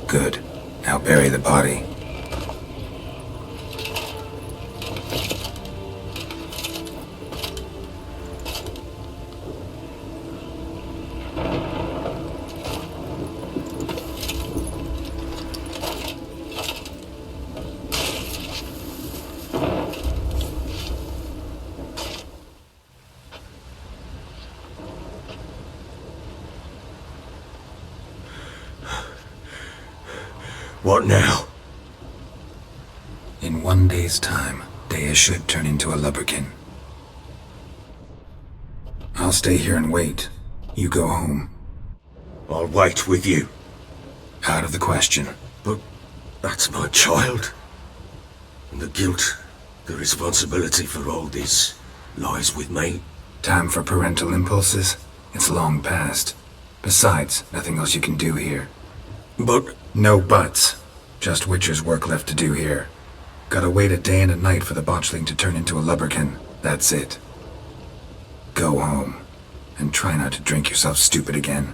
Good. Now bury the body. What now? In 1 day's time, Daya should turn into a lubberkin. I'll stay here and wait. You go home. I'll wait with you. Out of the question. But that's my child. And the guilt, the responsibility for all this, lies with me. Time for parental impulses? It's long past. Besides, nothing else you can do here. But... No buts. Just Witcher's work left to do here. Gotta wait a day and a night for the botchling to turn into a lubberkin. That's it. Go home. And try not to drink yourself stupid again.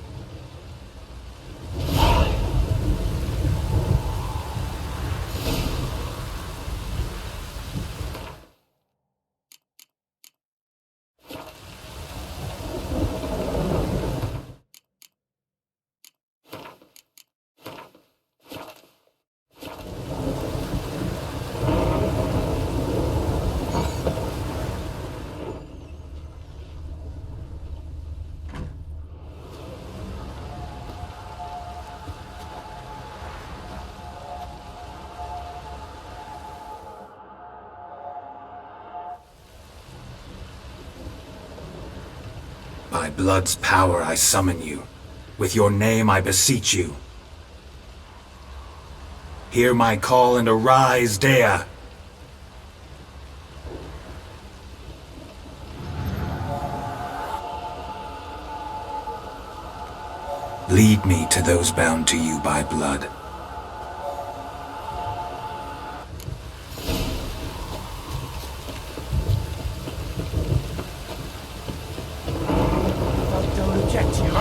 By blood's power I summon you. With your name I beseech you. Hear my call and arise, Dea! Lead me to those bound to you by blood. Don't object to you.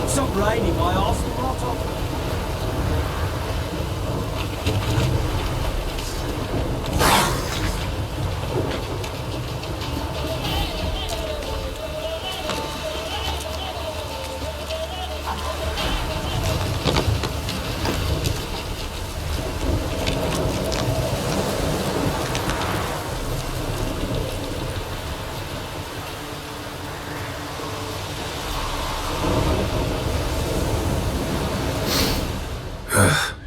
Stop raining, my arse will rot off.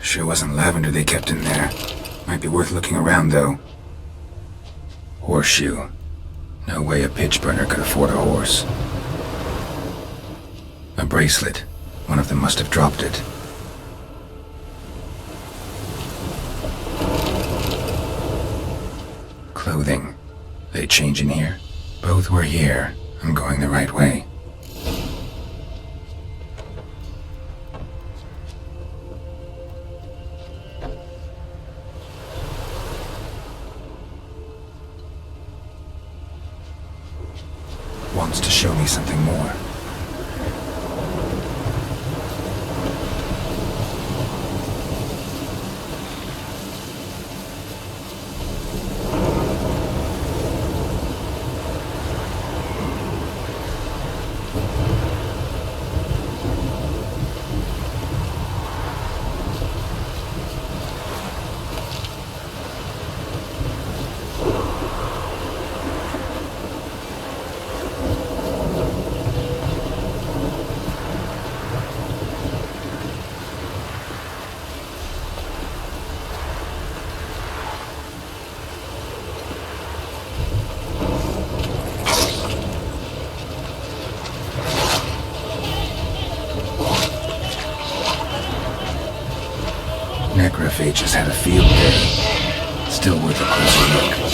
Sure wasn't lavender they kept in there. Might be worth looking around, though. Horseshoe. No way a pitch burner could afford a horse. A bracelet. One of them must have dropped it. Clothing. They change in here? Both were here. I'm going the right way. Wants to show me something more. Necrophages had a field day. Still worth a closer look.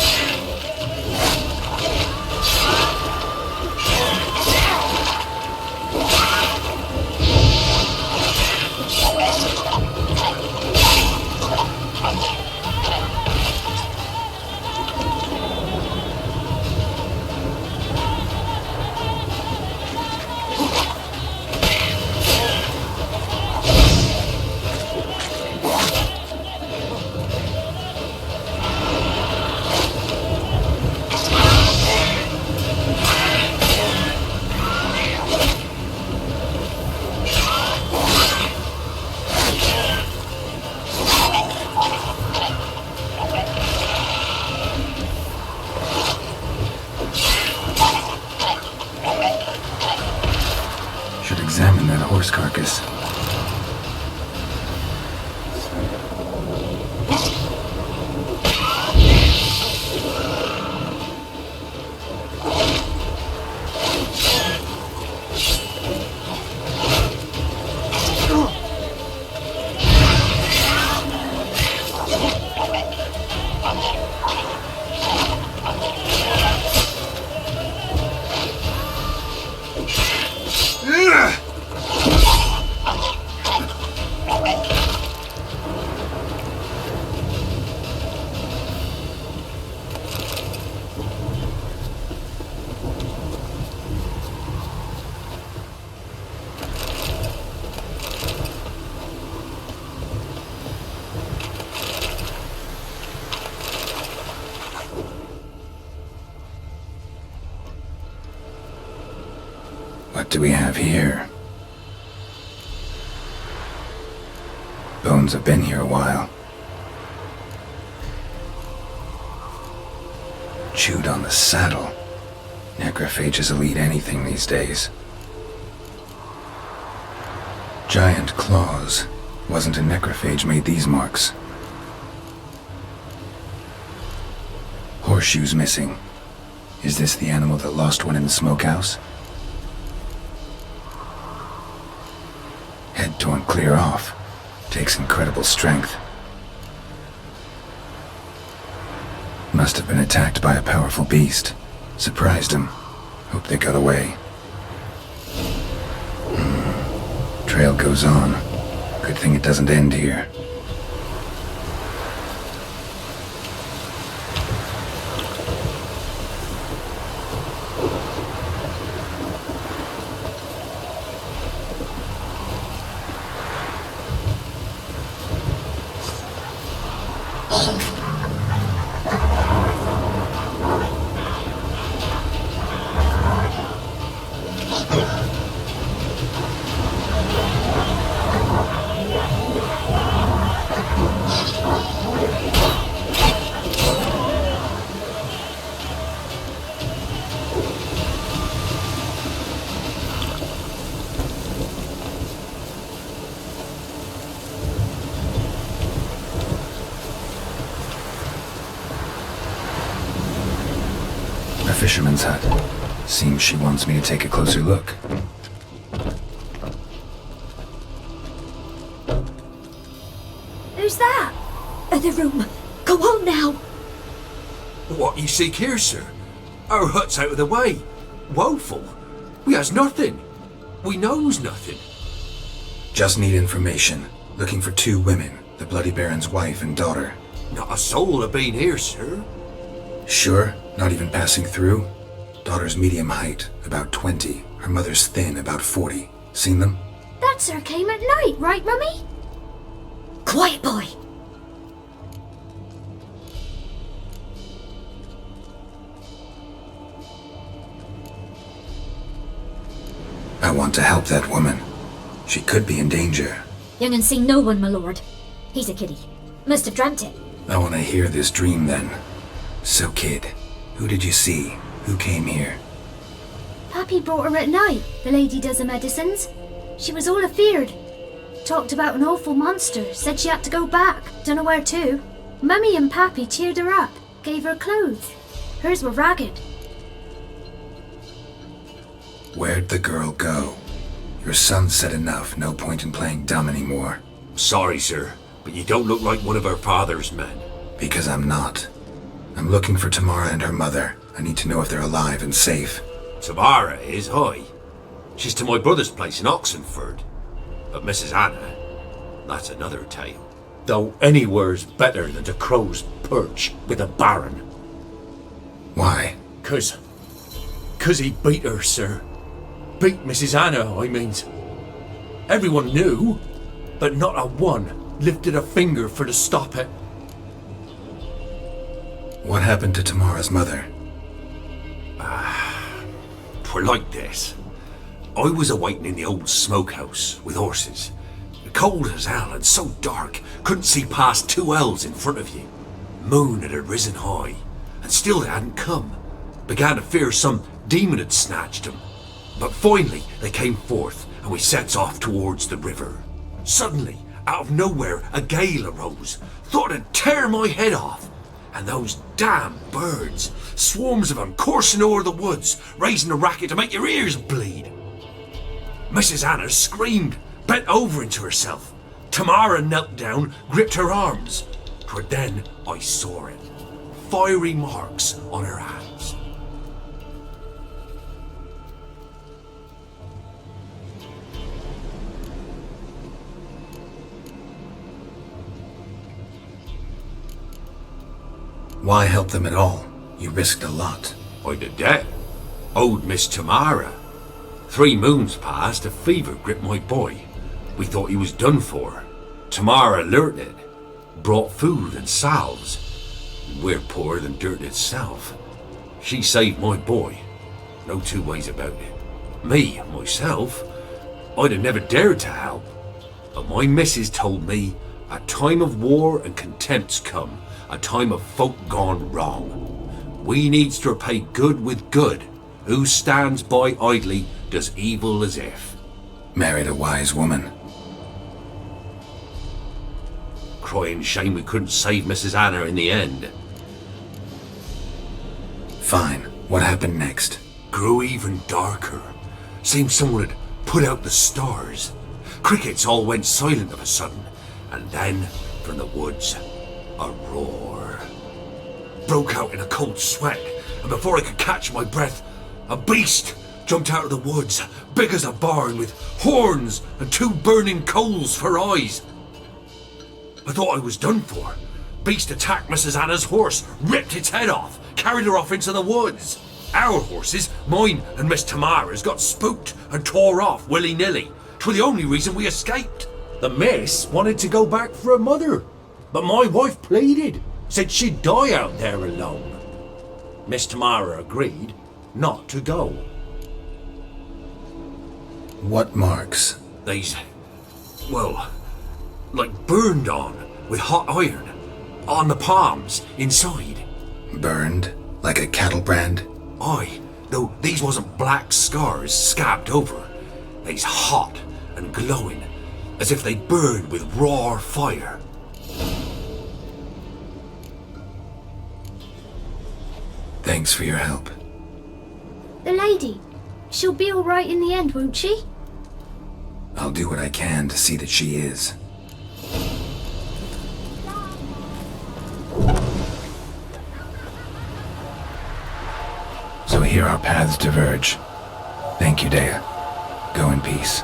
What do we have here? Bones have been here a while. Chewed on the saddle. Necrophages will eat anything these days. Giant claws. Wasn't a necrophage made these marks. Horseshoes missing. Is this the animal that lost one in the smokehouse? Head torn clear off. Takes incredible strength. Must have been attacked by a powerful beast. Surprised him. Hope they got away. Trail goes on. Good thing it doesn't end here. Fisherman's hut. Seems she wants me to take a closer look. Who's that? Other room. Go on now. What you seek here, sir? Our hut's out of the way. Woeful. We has nothing. We knows nothing. Just need information. Looking for 2 women, the Bloody Baron's wife and daughter. Not a soul have been here, sir. Sure? Not even passing through? Daughter's medium height, about 20. Her mother's thin, about 40. Seen them? That sir came at night, right, Mummy? Quiet, boy. I want to help that woman. She could be in danger. Young and seen no one, my lord. He's a kiddie. Must have dreamt it. I want to hear this dream then. So, kid, who did you see? Who came here? Pappy brought her at night, the lady does the medicines. She was all afeared. Talked about an awful monster, said she had to go back, dunno where to. Mummy and Pappy cheered her up, gave her clothes. Hers were ragged. Where'd the girl go? Your son said enough, no point in playing dumb anymore. Sorry, sir, but you don't look like one of her father's men. Because I'm not. I'm looking for Tamara and her mother. I need to know if they're alive and safe. Tamara is, aye. She's to my brother's place in Oxenford. But Mrs. Anna, that's another tale. Though anywhere's better than the crow's perch with a baron. Why? 'Cause he beat her, sir. Beat Mrs. Anna, I means. Everyone knew, but not a one lifted a finger for to stop it. What happened to Tamara's mother? 'Twere like this. I was awaiting in the old smokehouse with horses. Cold as hell and so dark, couldn't see past 2 ells in front of you. Moon had risen high, and still they hadn't come. Began to fear some demon had snatched them. But finally they came forth, and we sets off towards the river. Suddenly, out of nowhere, a gale arose. Thought it'd tear my head off. And those damn birds, swarms of them coursing over the woods, raising a racket to make your ears bleed. Mrs. Anna screamed, bent over into herself. Tamara knelt down, gripped her arms. 'Twere then I saw it. Fiery marks on her hands. Why help them at all? You risked a lot. I did that. Owed Miss Tamara. 3 moons passed, a fever gripped my boy. We thought he was done for. Tamara alerted, brought food and salves. We're poorer than dirt itself. She saved my boy. No 2 ways about it. Me, myself, I'd have never dared to help. But my missus told me a time of war and contempt's come, a time of folk gone wrong. We needs to repay good with good. Who stands by idly does evil as if. Married a wise woman. Crying shame we couldn't save Mrs. Anna in the end. Fine. What happened next? Grew even darker. Seemed someone had put out the stars. Crickets all went silent of a sudden, and then, from the woods, a roar. Broke out in a cold sweat, and before I could catch my breath, a beast jumped out of the woods, big as a barn, with horns and 2 burning coals for eyes. I thought I was done for. Beast attacked Mrs. Anna's horse, ripped its head off, carried her off into the woods. Our horses, mine and Miss Tamara's, got spooked and tore off willy-nilly. 'Twas the only reason we escaped. The miss wanted to go back for her mother, but my wife pleaded, said she'd die out there alone. Miss Tamara agreed not to go. What marks? They's, well, like burned on with hot iron. On the palms, inside. Burned? Like a cattle brand? Aye, though these wasn't black scars scabbed over. They's hot and glowing, as if they burned with raw fire. Thanks for your help. The lady, she'll be all right in the end, won't she? I'll do what I can to see that she is. So here our paths diverge. Thank you, Dea. Go in peace.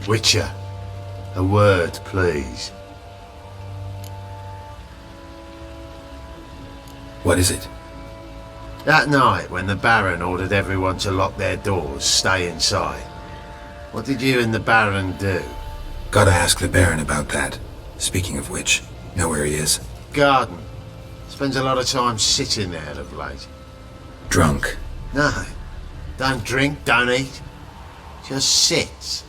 Witcher, a word, please. What is it? That night when the Baron ordered everyone to lock their doors, stay inside, what did you and the Baron do? Gotta ask the Baron about that. Speaking of which, know where he is? Garden. Spends a lot of time sitting there of late. Drunk. No. Don't drink, don't eat. Just sits.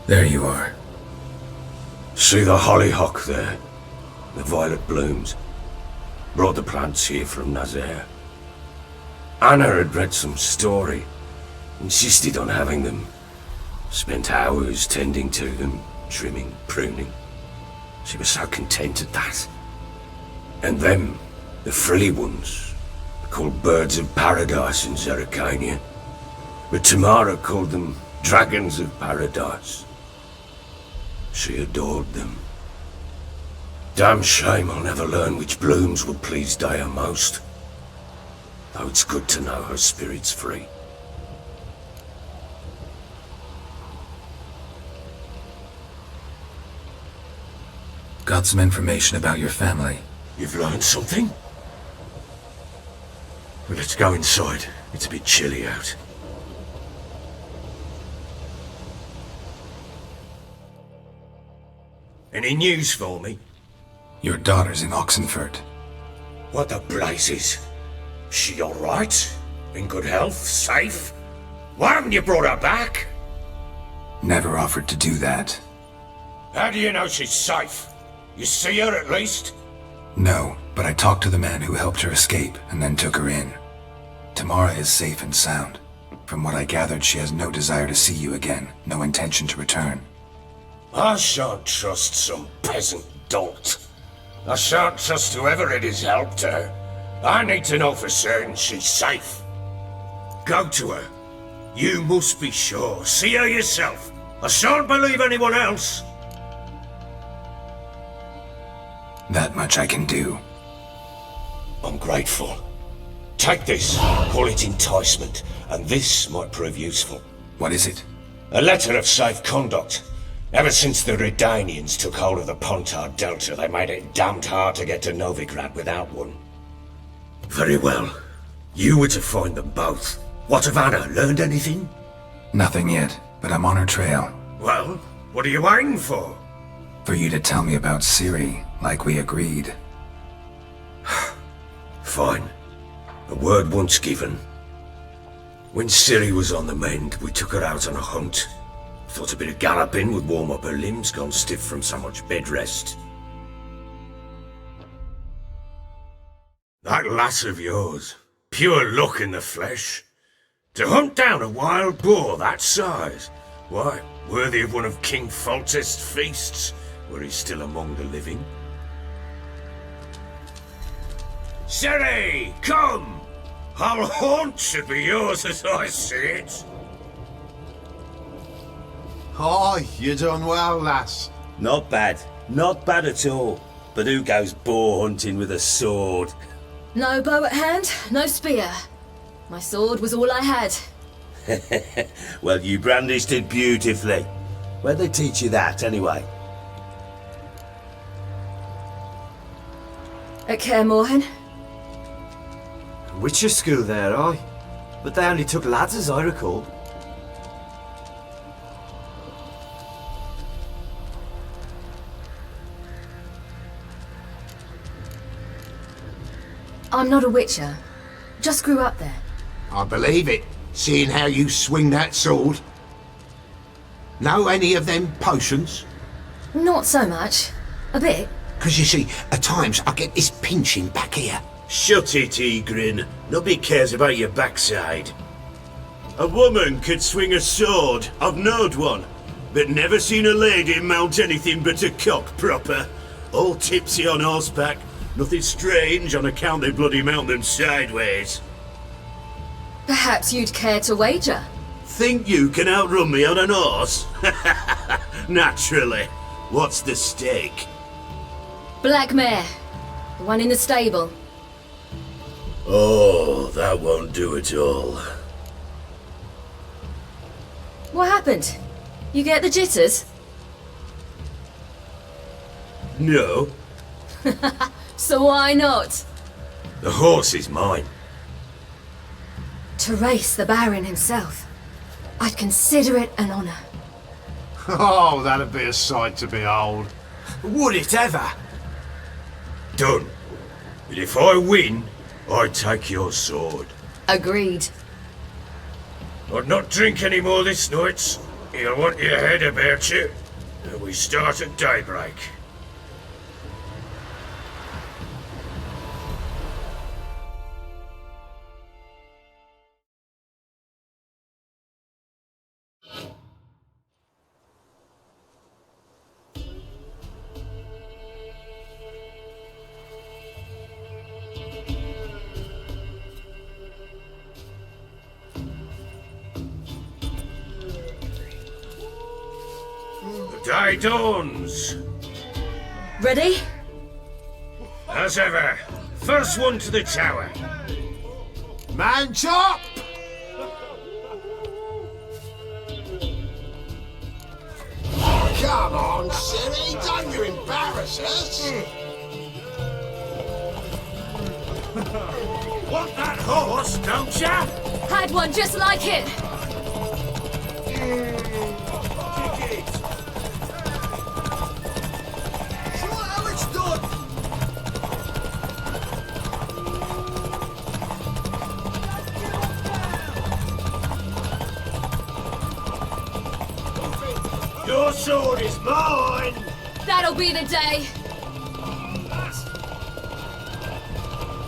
There you are. See the hollyhock there? The violet blooms. Brought the plants here from Nazaire. Anna had read some story. Insisted on having them. Spent hours tending to them, trimming, pruning. She was so content at that. And them, the frilly ones, called birds of paradise in Zerrikania. But Tamara called them dragons of paradise. She adored them. Damn shame I'll never learn which blooms would please Dea most. Though it's good to know her spirit's free. Got some information about your family. You've learned something? Well, let's go inside. It's a bit chilly out. Any news for me? Your daughter's in Oxenfurt. What the blazes? She alright? In good health? Safe? Why haven't you brought her back? Never offered to do that. How do you know she's safe? You see her at least? No, but I talked to the man who helped her escape and then took her in. Tamara is safe and sound. From what I gathered, she has no desire to see you again, no intention to return. I shan't trust some peasant dolt. I shan't trust whoever it is helped her. I need to know for certain she's safe. Go to her. You must be sure. See her yourself. I shan't believe anyone else. That much I can do. I'm grateful. Take this. Call it enticement. And this might prove useful. What is it? A letter of safe conduct. Ever since the Redanians took hold of the Pontar Delta, they made it damned hard to get to Novigrad without one. Very well. You were to find them both. What of Anna? Learned anything? Nothing yet, but I'm on her trail. Well, what are you waiting for? For you to tell me about Ciri, like we agreed. Fine. A word once given. When Ciri was on the mend, we took her out on a hunt. Thought a bit of galloping would warm up her limbs, gone stiff from so much bed rest. That lass of yours, pure luck in the flesh. To hunt down a wild boar that size, why, worthy of one of King Foltest's feasts, were he still among the living. Ciri, come! Our haunt should be yours as I see it. Hi, you done well, lass. Not bad. Not bad at all. But who goes boar hunting with a sword? No bow at hand, no spear. My sword was all I had. Well, you brandished it beautifully. Where'd they teach you that, anyway? At Kaer Morhen. Witcher school there, aye. But they only took lads as I recall. I'm not a witcher. Just grew up there. I believe it, seeing how you swing that sword. Know any of them potions? Not so much. A bit. 'Cause you see, at times I get this pinching back here. Shut it, Egrin. Nobody cares about your backside. A woman could swing a sword. I've knowed one. But never seen a lady mount anything but a cock proper. All tipsy on horseback. Nothing strange on account they bloody mount them sideways. Perhaps you'd care to wager? Think you can outrun me on an horse? Naturally. What's the stake? Black mare. The one in the stable. Oh, that won't do at all. What happened? You get the jitters? No. So why not? The horse is mine. To race the Baron himself. I'd consider it an honour. Oh, that'd be a sight to behold. Would it ever? Done. But if I win, I take your sword. Agreed. I'd not drink any more this night. You'll want your head about you. And we start at daybreak. The day dawns. Ready? As ever, first one to the tower. Man chop! Come on, silly, don't you embarrass us! Want that horse, don't ya? Had one just like it. Show how it's done! Your sword is mine! That'll be the day.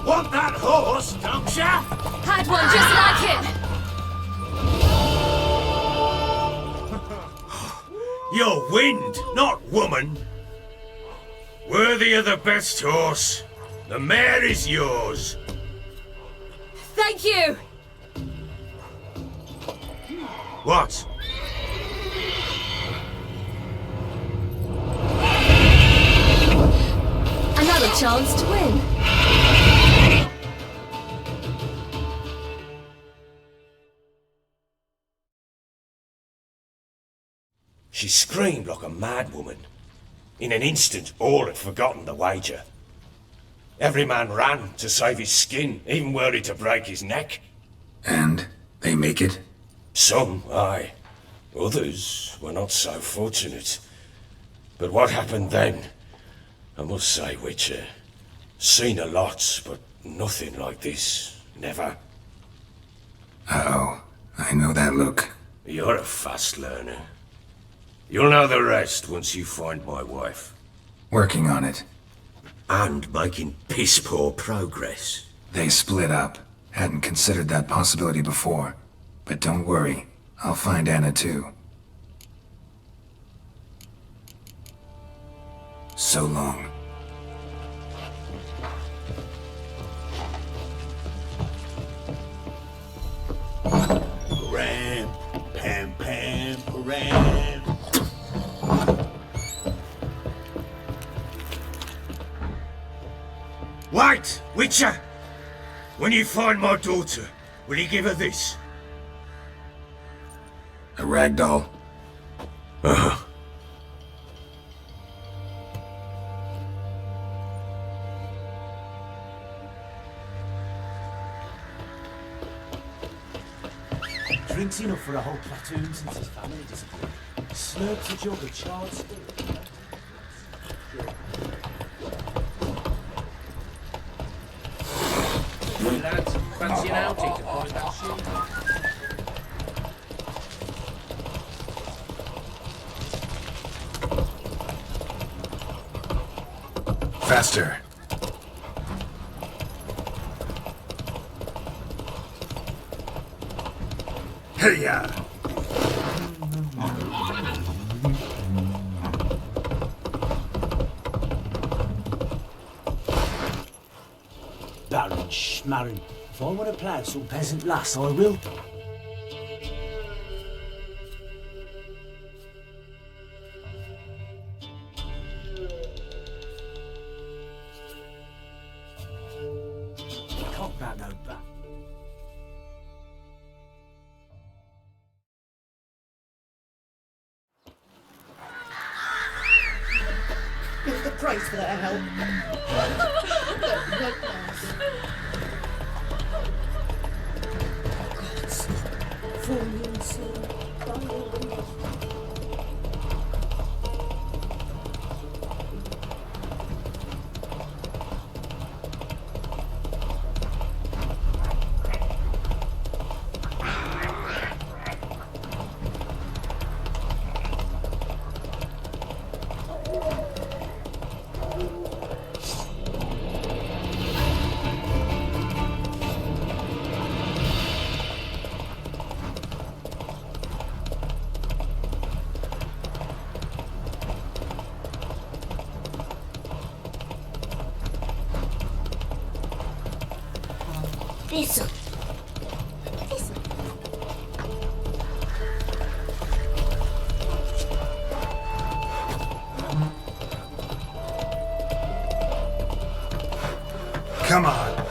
Want that horse, don't ya? Had one just like it. You're wind, not woman. Worthy of the best horse. The mare is yours. Thank you. What? Another chance to win. She screamed like a madwoman. In an instant, all had forgotten the wager. Every man ran to save his skin, even were he to break his neck. And they make it? Some, aye. Others were not so fortunate. But what happened then? I must say, Witcher, seen a lot, but nothing like this. Never. Uh-oh. I know that look. You're a fast learner. You'll know the rest once you find my wife. Working on it. And making piss-poor progress. They split up. Hadn't considered that possibility before. But don't worry. I'll find Anna too. So long. Ram, pam, pam, ram. Wait, Witcher! When you find my daughter, will you give her this? A rag doll? Uh-huh. Drinks enough for a whole platoon since his family disappeared. Slurps a jug of charred spirit. Hey lads, fancy an outing to find that sheep? Faster. Hey-ya! Baron Schmarren. If I want to plough some peasant lass, I will. Can't bow no back. Give the price for that help. This one. Come on.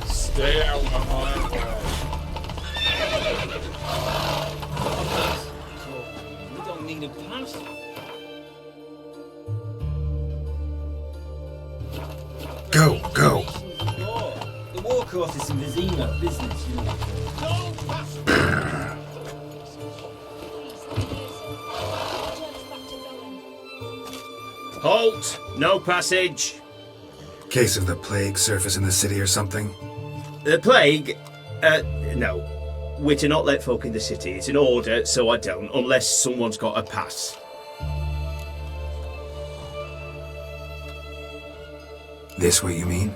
Stay out of my way. We don't need a pass. Go, go. The war course is some Vizina business, you know. Don't pass. Halt! No passage. Case of the plague surface in the city or something? The plague? No. We're to not let folk in the city. It's an order, so I don't, unless someone's got a pass. This what you mean?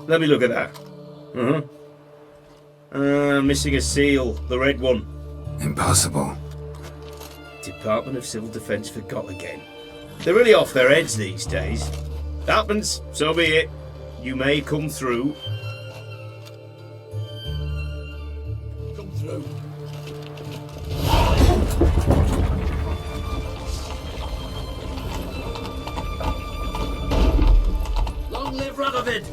Let me look at that. Missing a seal. The red one. Impossible. Department of Civil Defence forgot again. They're really off their heads these days. Happens, so be it. You may come through. Come through. Long live Radovid!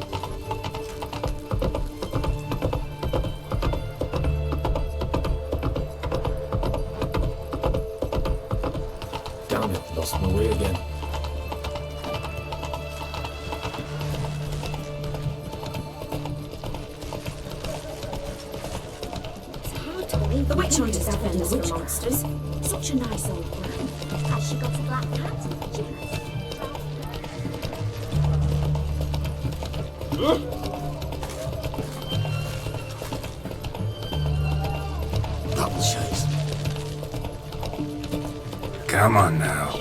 Damn it, lost my way again. The witch hunters have endless for monsters. Such a nice old man. Has she got a black cat? That'll chase. Come on now.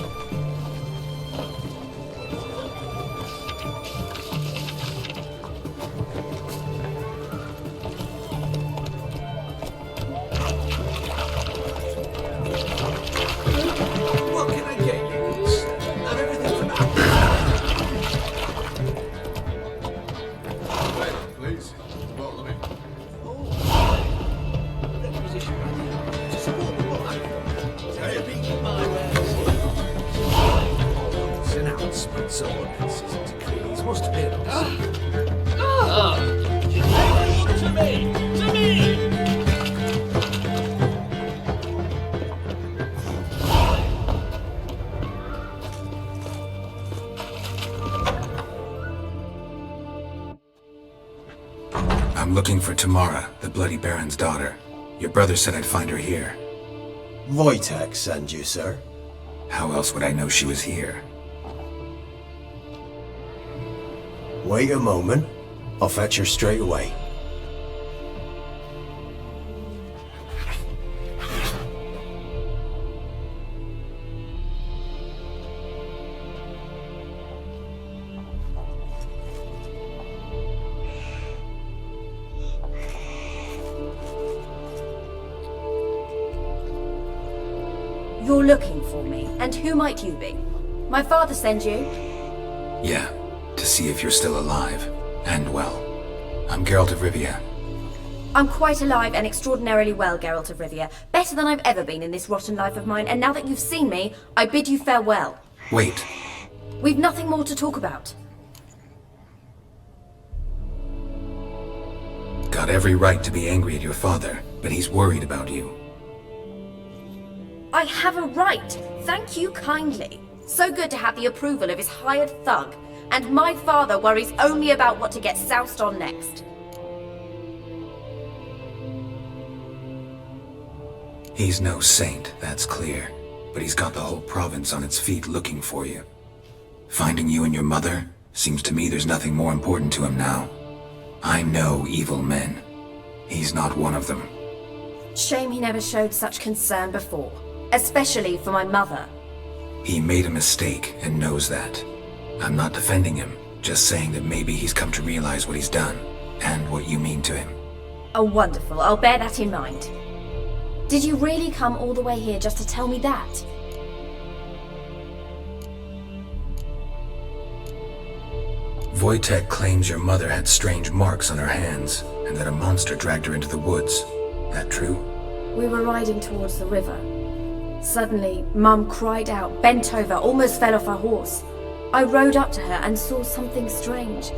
What can I get you? Not everything for now. Please. Follow me. It's announcements, ordinances, and decrees must be To me! To me! I'm looking for Tamara, the Bloody Baron's daughter. Your brother said I'd find her here. Wojtek send you, sir. How else would I know she was here? Wait a moment. I'll fetch her straight away. You're looking for me, and who might you be? My father sent you? Yeah, to see if you're still alive. And well. I'm Geralt of Rivia. I'm quite alive and extraordinarily well, Geralt of Rivia. Better than I've ever been in this rotten life of mine, and now that you've seen me, I bid you farewell. Wait. We've nothing more to talk about. Got every right to be angry at your father, but he's worried about you. I have a right. Thank you kindly. So good to have the approval of his hired thug. And my father worries only about what to get soused on next. He's no saint, that's clear. But he's got the whole province on its feet looking for you. Finding you and your mother? Seems to me there's nothing more important to him now. I know evil men. He's not one of them. Shame he never showed such concern before. Especially for my mother. He made a mistake and knows that. I'm not defending him, just saying that maybe he's come to realize what he's done, and what you mean to him. Oh, wonderful. I'll bear that in mind. Did you really come all the way here just to tell me that? Wojtek claims your mother had strange marks on her hands. and that a monster dragged her into the woods. That true? We were riding towards the river. Suddenly, Mum cried out, bent over, almost fell off her horse. I rode up to her and saw something strange.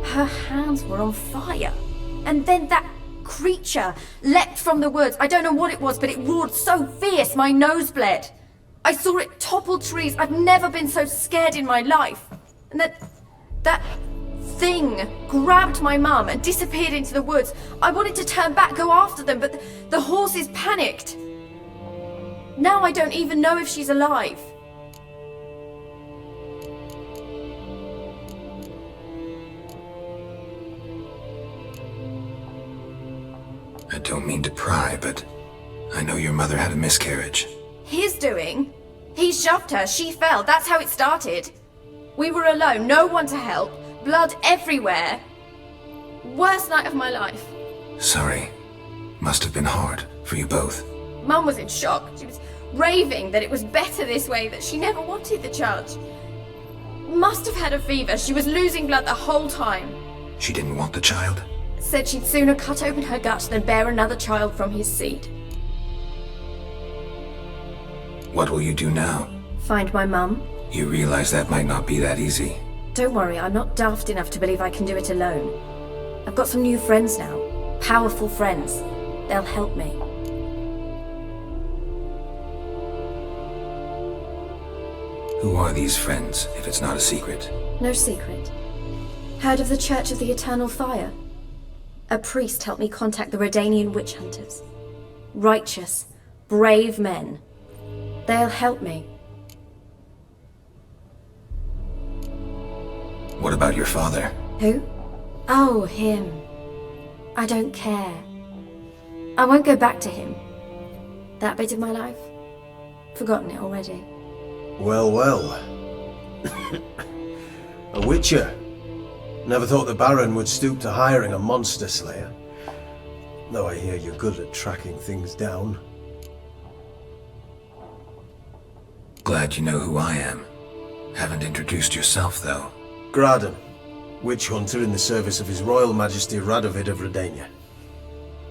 Her hands were on fire. And then that creature leapt from the woods. I don't know what it was, but it roared so fierce my nose bled. I saw it topple trees. I've never been so scared in my life. And that thing grabbed my mum and disappeared into the woods. I wanted to turn back, go after them, but the horses panicked. Now I don't even know if she's alive. I don't mean to pry, but I know your mother had a miscarriage. His doing? He shoved her, she fell, that's how it started. We were alone, no one to help, blood everywhere. Worst night of my life. Sorry. Must have been hard for you both. Mum was in shock. She was raving that it was better this way, that she never wanted the child. Must have had a fever. She was losing blood the whole time. She didn't want the child? Said she'd sooner cut open her gut than bear another child from his seed. What will you do now? Find my mum. You realize that might not be that easy. Don't worry, I'm not daft enough to believe I can do it alone. I've got some new friends now. Powerful friends. They'll help me. Who are these friends, if it's not a secret? No secret. Heard of the Church of the Eternal Fire? A priest helped me contact the Redanian witch hunters. Righteous, brave men. They'll help me. What about your father? Who? Oh, him. I don't care. I won't go back to him. That bit of my life? Forgotten it already. Well, well. A witcher. Never thought the Baron would stoop to hiring a monster slayer. Though I hear you're good at tracking things down. Glad you know who I am. Haven't introduced yourself, though. Graden, witch hunter in the service of His Royal Majesty Radovid of Redania.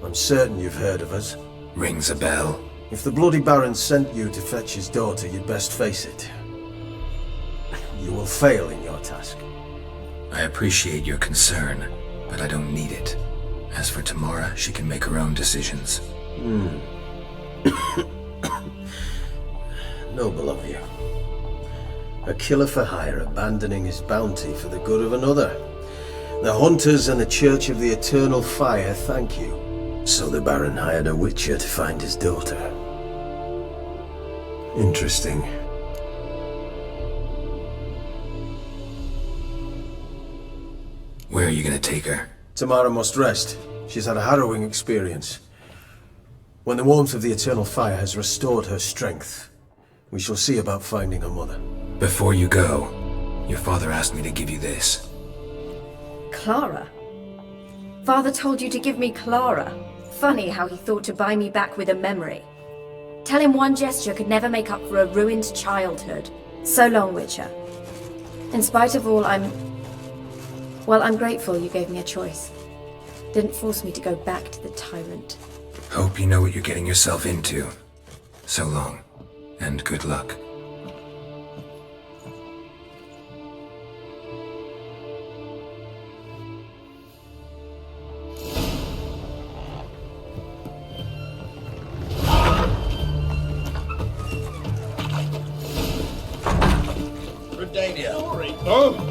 I'm certain you've heard of us. Rings a bell. If the Bloody Baron sent you to fetch his daughter, you'd best face it. You will fail in your task. I appreciate your concern, but I don't need it. As for Tamara, she can make her own decisions. Noble of you. A killer for hire abandoning his bounty for the good of another. The hunters and the Church of the Eternal Fire thank you. So the Baron hired a witcher to find his daughter. Interesting. Where are you gonna take her? Tamara must rest. She's had a harrowing experience. When the warmth of the Eternal Fire has restored her strength, we shall see about finding her mother. Before you go, your father asked me to give you this. Clara? Father told you to give me Clara. Funny how he thought to buy me back with a memory. Tell him one gesture could never make up for a ruined childhood. So long, Witcher. In spite of all, I'm grateful you gave me a choice. Didn't force me to go back to the tyrant. Hope you know what you're getting yourself into. So long, and good luck. Redania. Oh!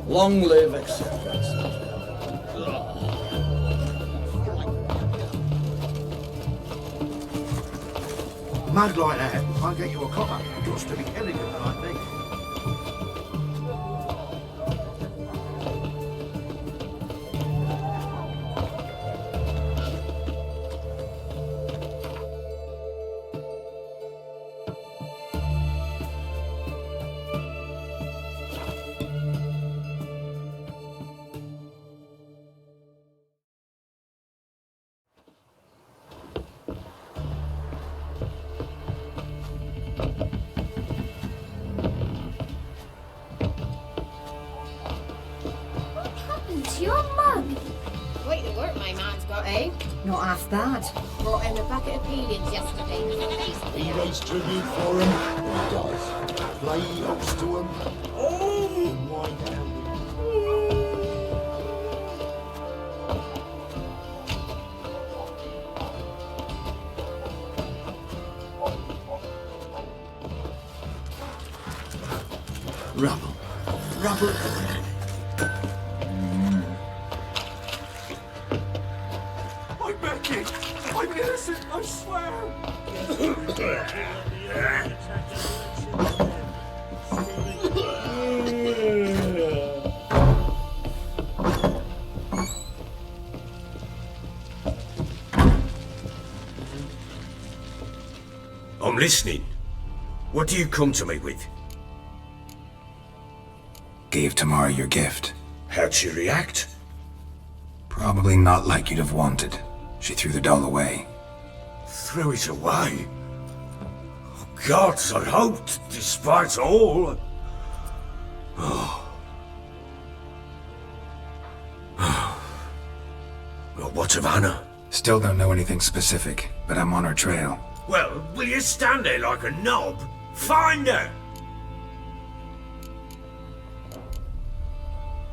Long live acceptance. Mud like that, I'll get you a copper. Just to be elegant like me. Not eh? Not half bad. Brought him a bucket of peelings yesterday. He raised tribute for him. He does. Play host to him. Oh! Wine down. Rubble. Rubble. I'm begging. I'm innocent, I swear. I'm listening. What do you come to me with? Gave Tamara your gift. How'd she react? Probably not like you'd have wanted. She threw the doll away. Threw it away? Oh, gods, I hoped, despite all. Oh. Well, what of Anna? Still don't know anything specific, but I'm on her trail. Well, will you stand there like a knob? Find her!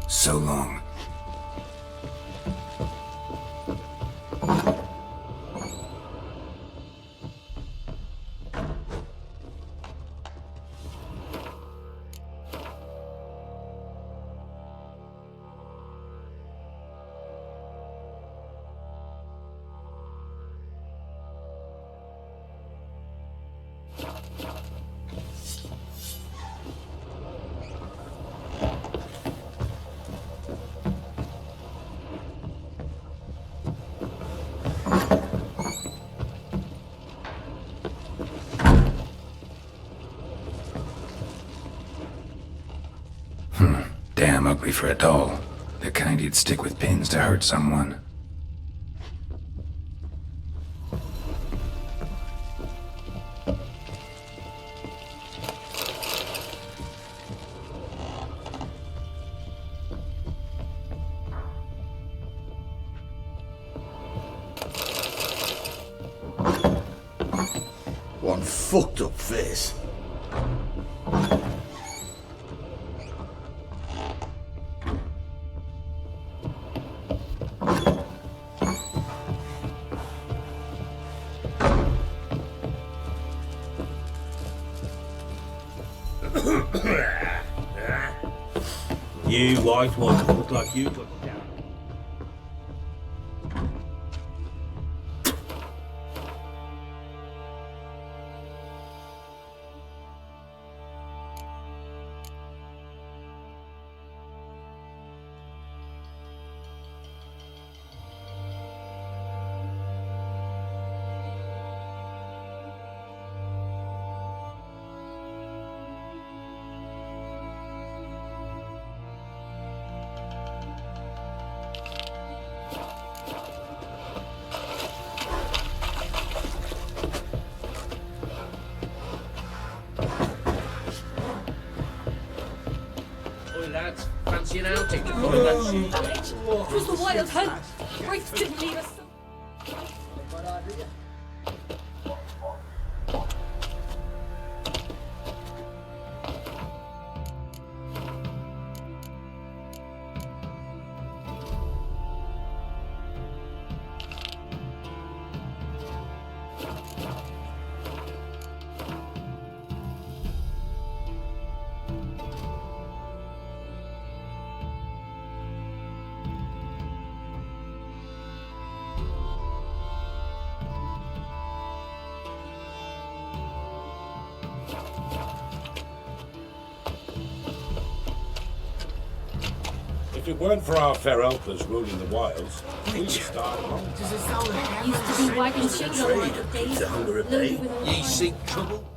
So long. Damn ugly for a doll. The kind you'd stick with pins to hurt someone. One fucked up face. You white one, look like you took it down. Lads, fancy an outing to find that shoe? It was the wild hunt. Wraiths didn't leave us. If it weren't for our fair helpers ruling the wilds, we would start long. Used to be wiping shoes on one of days. The hunger of day. Ye seek trouble?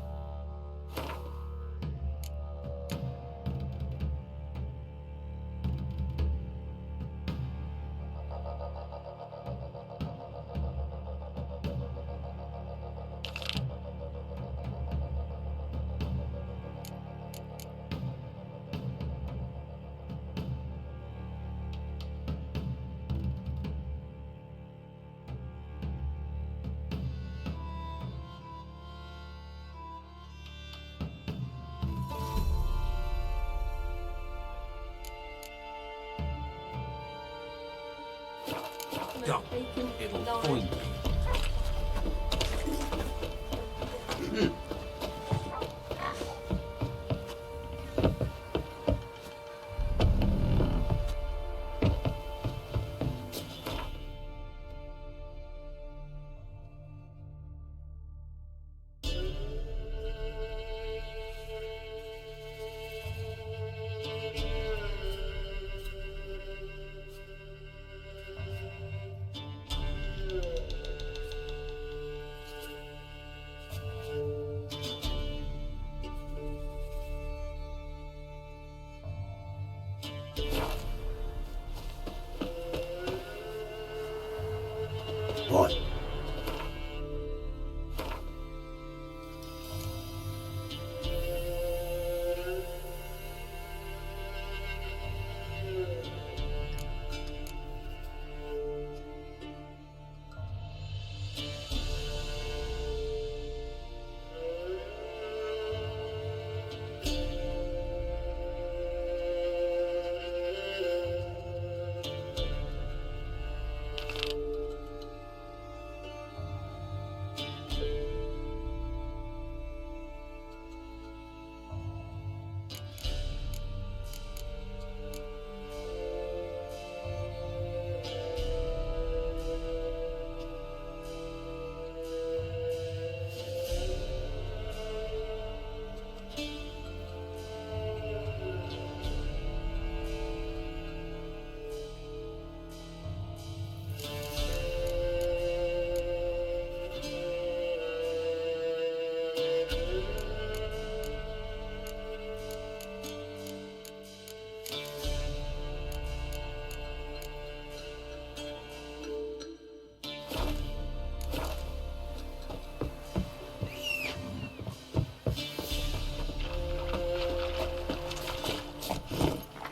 Go. It'll find me. What?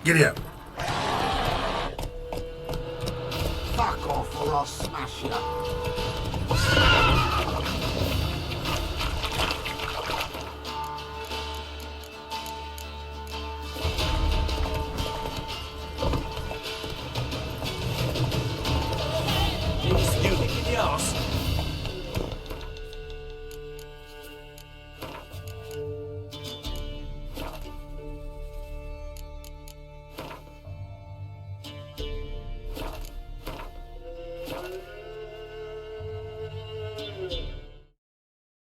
Giddy up. Fuck off or I'll smash you.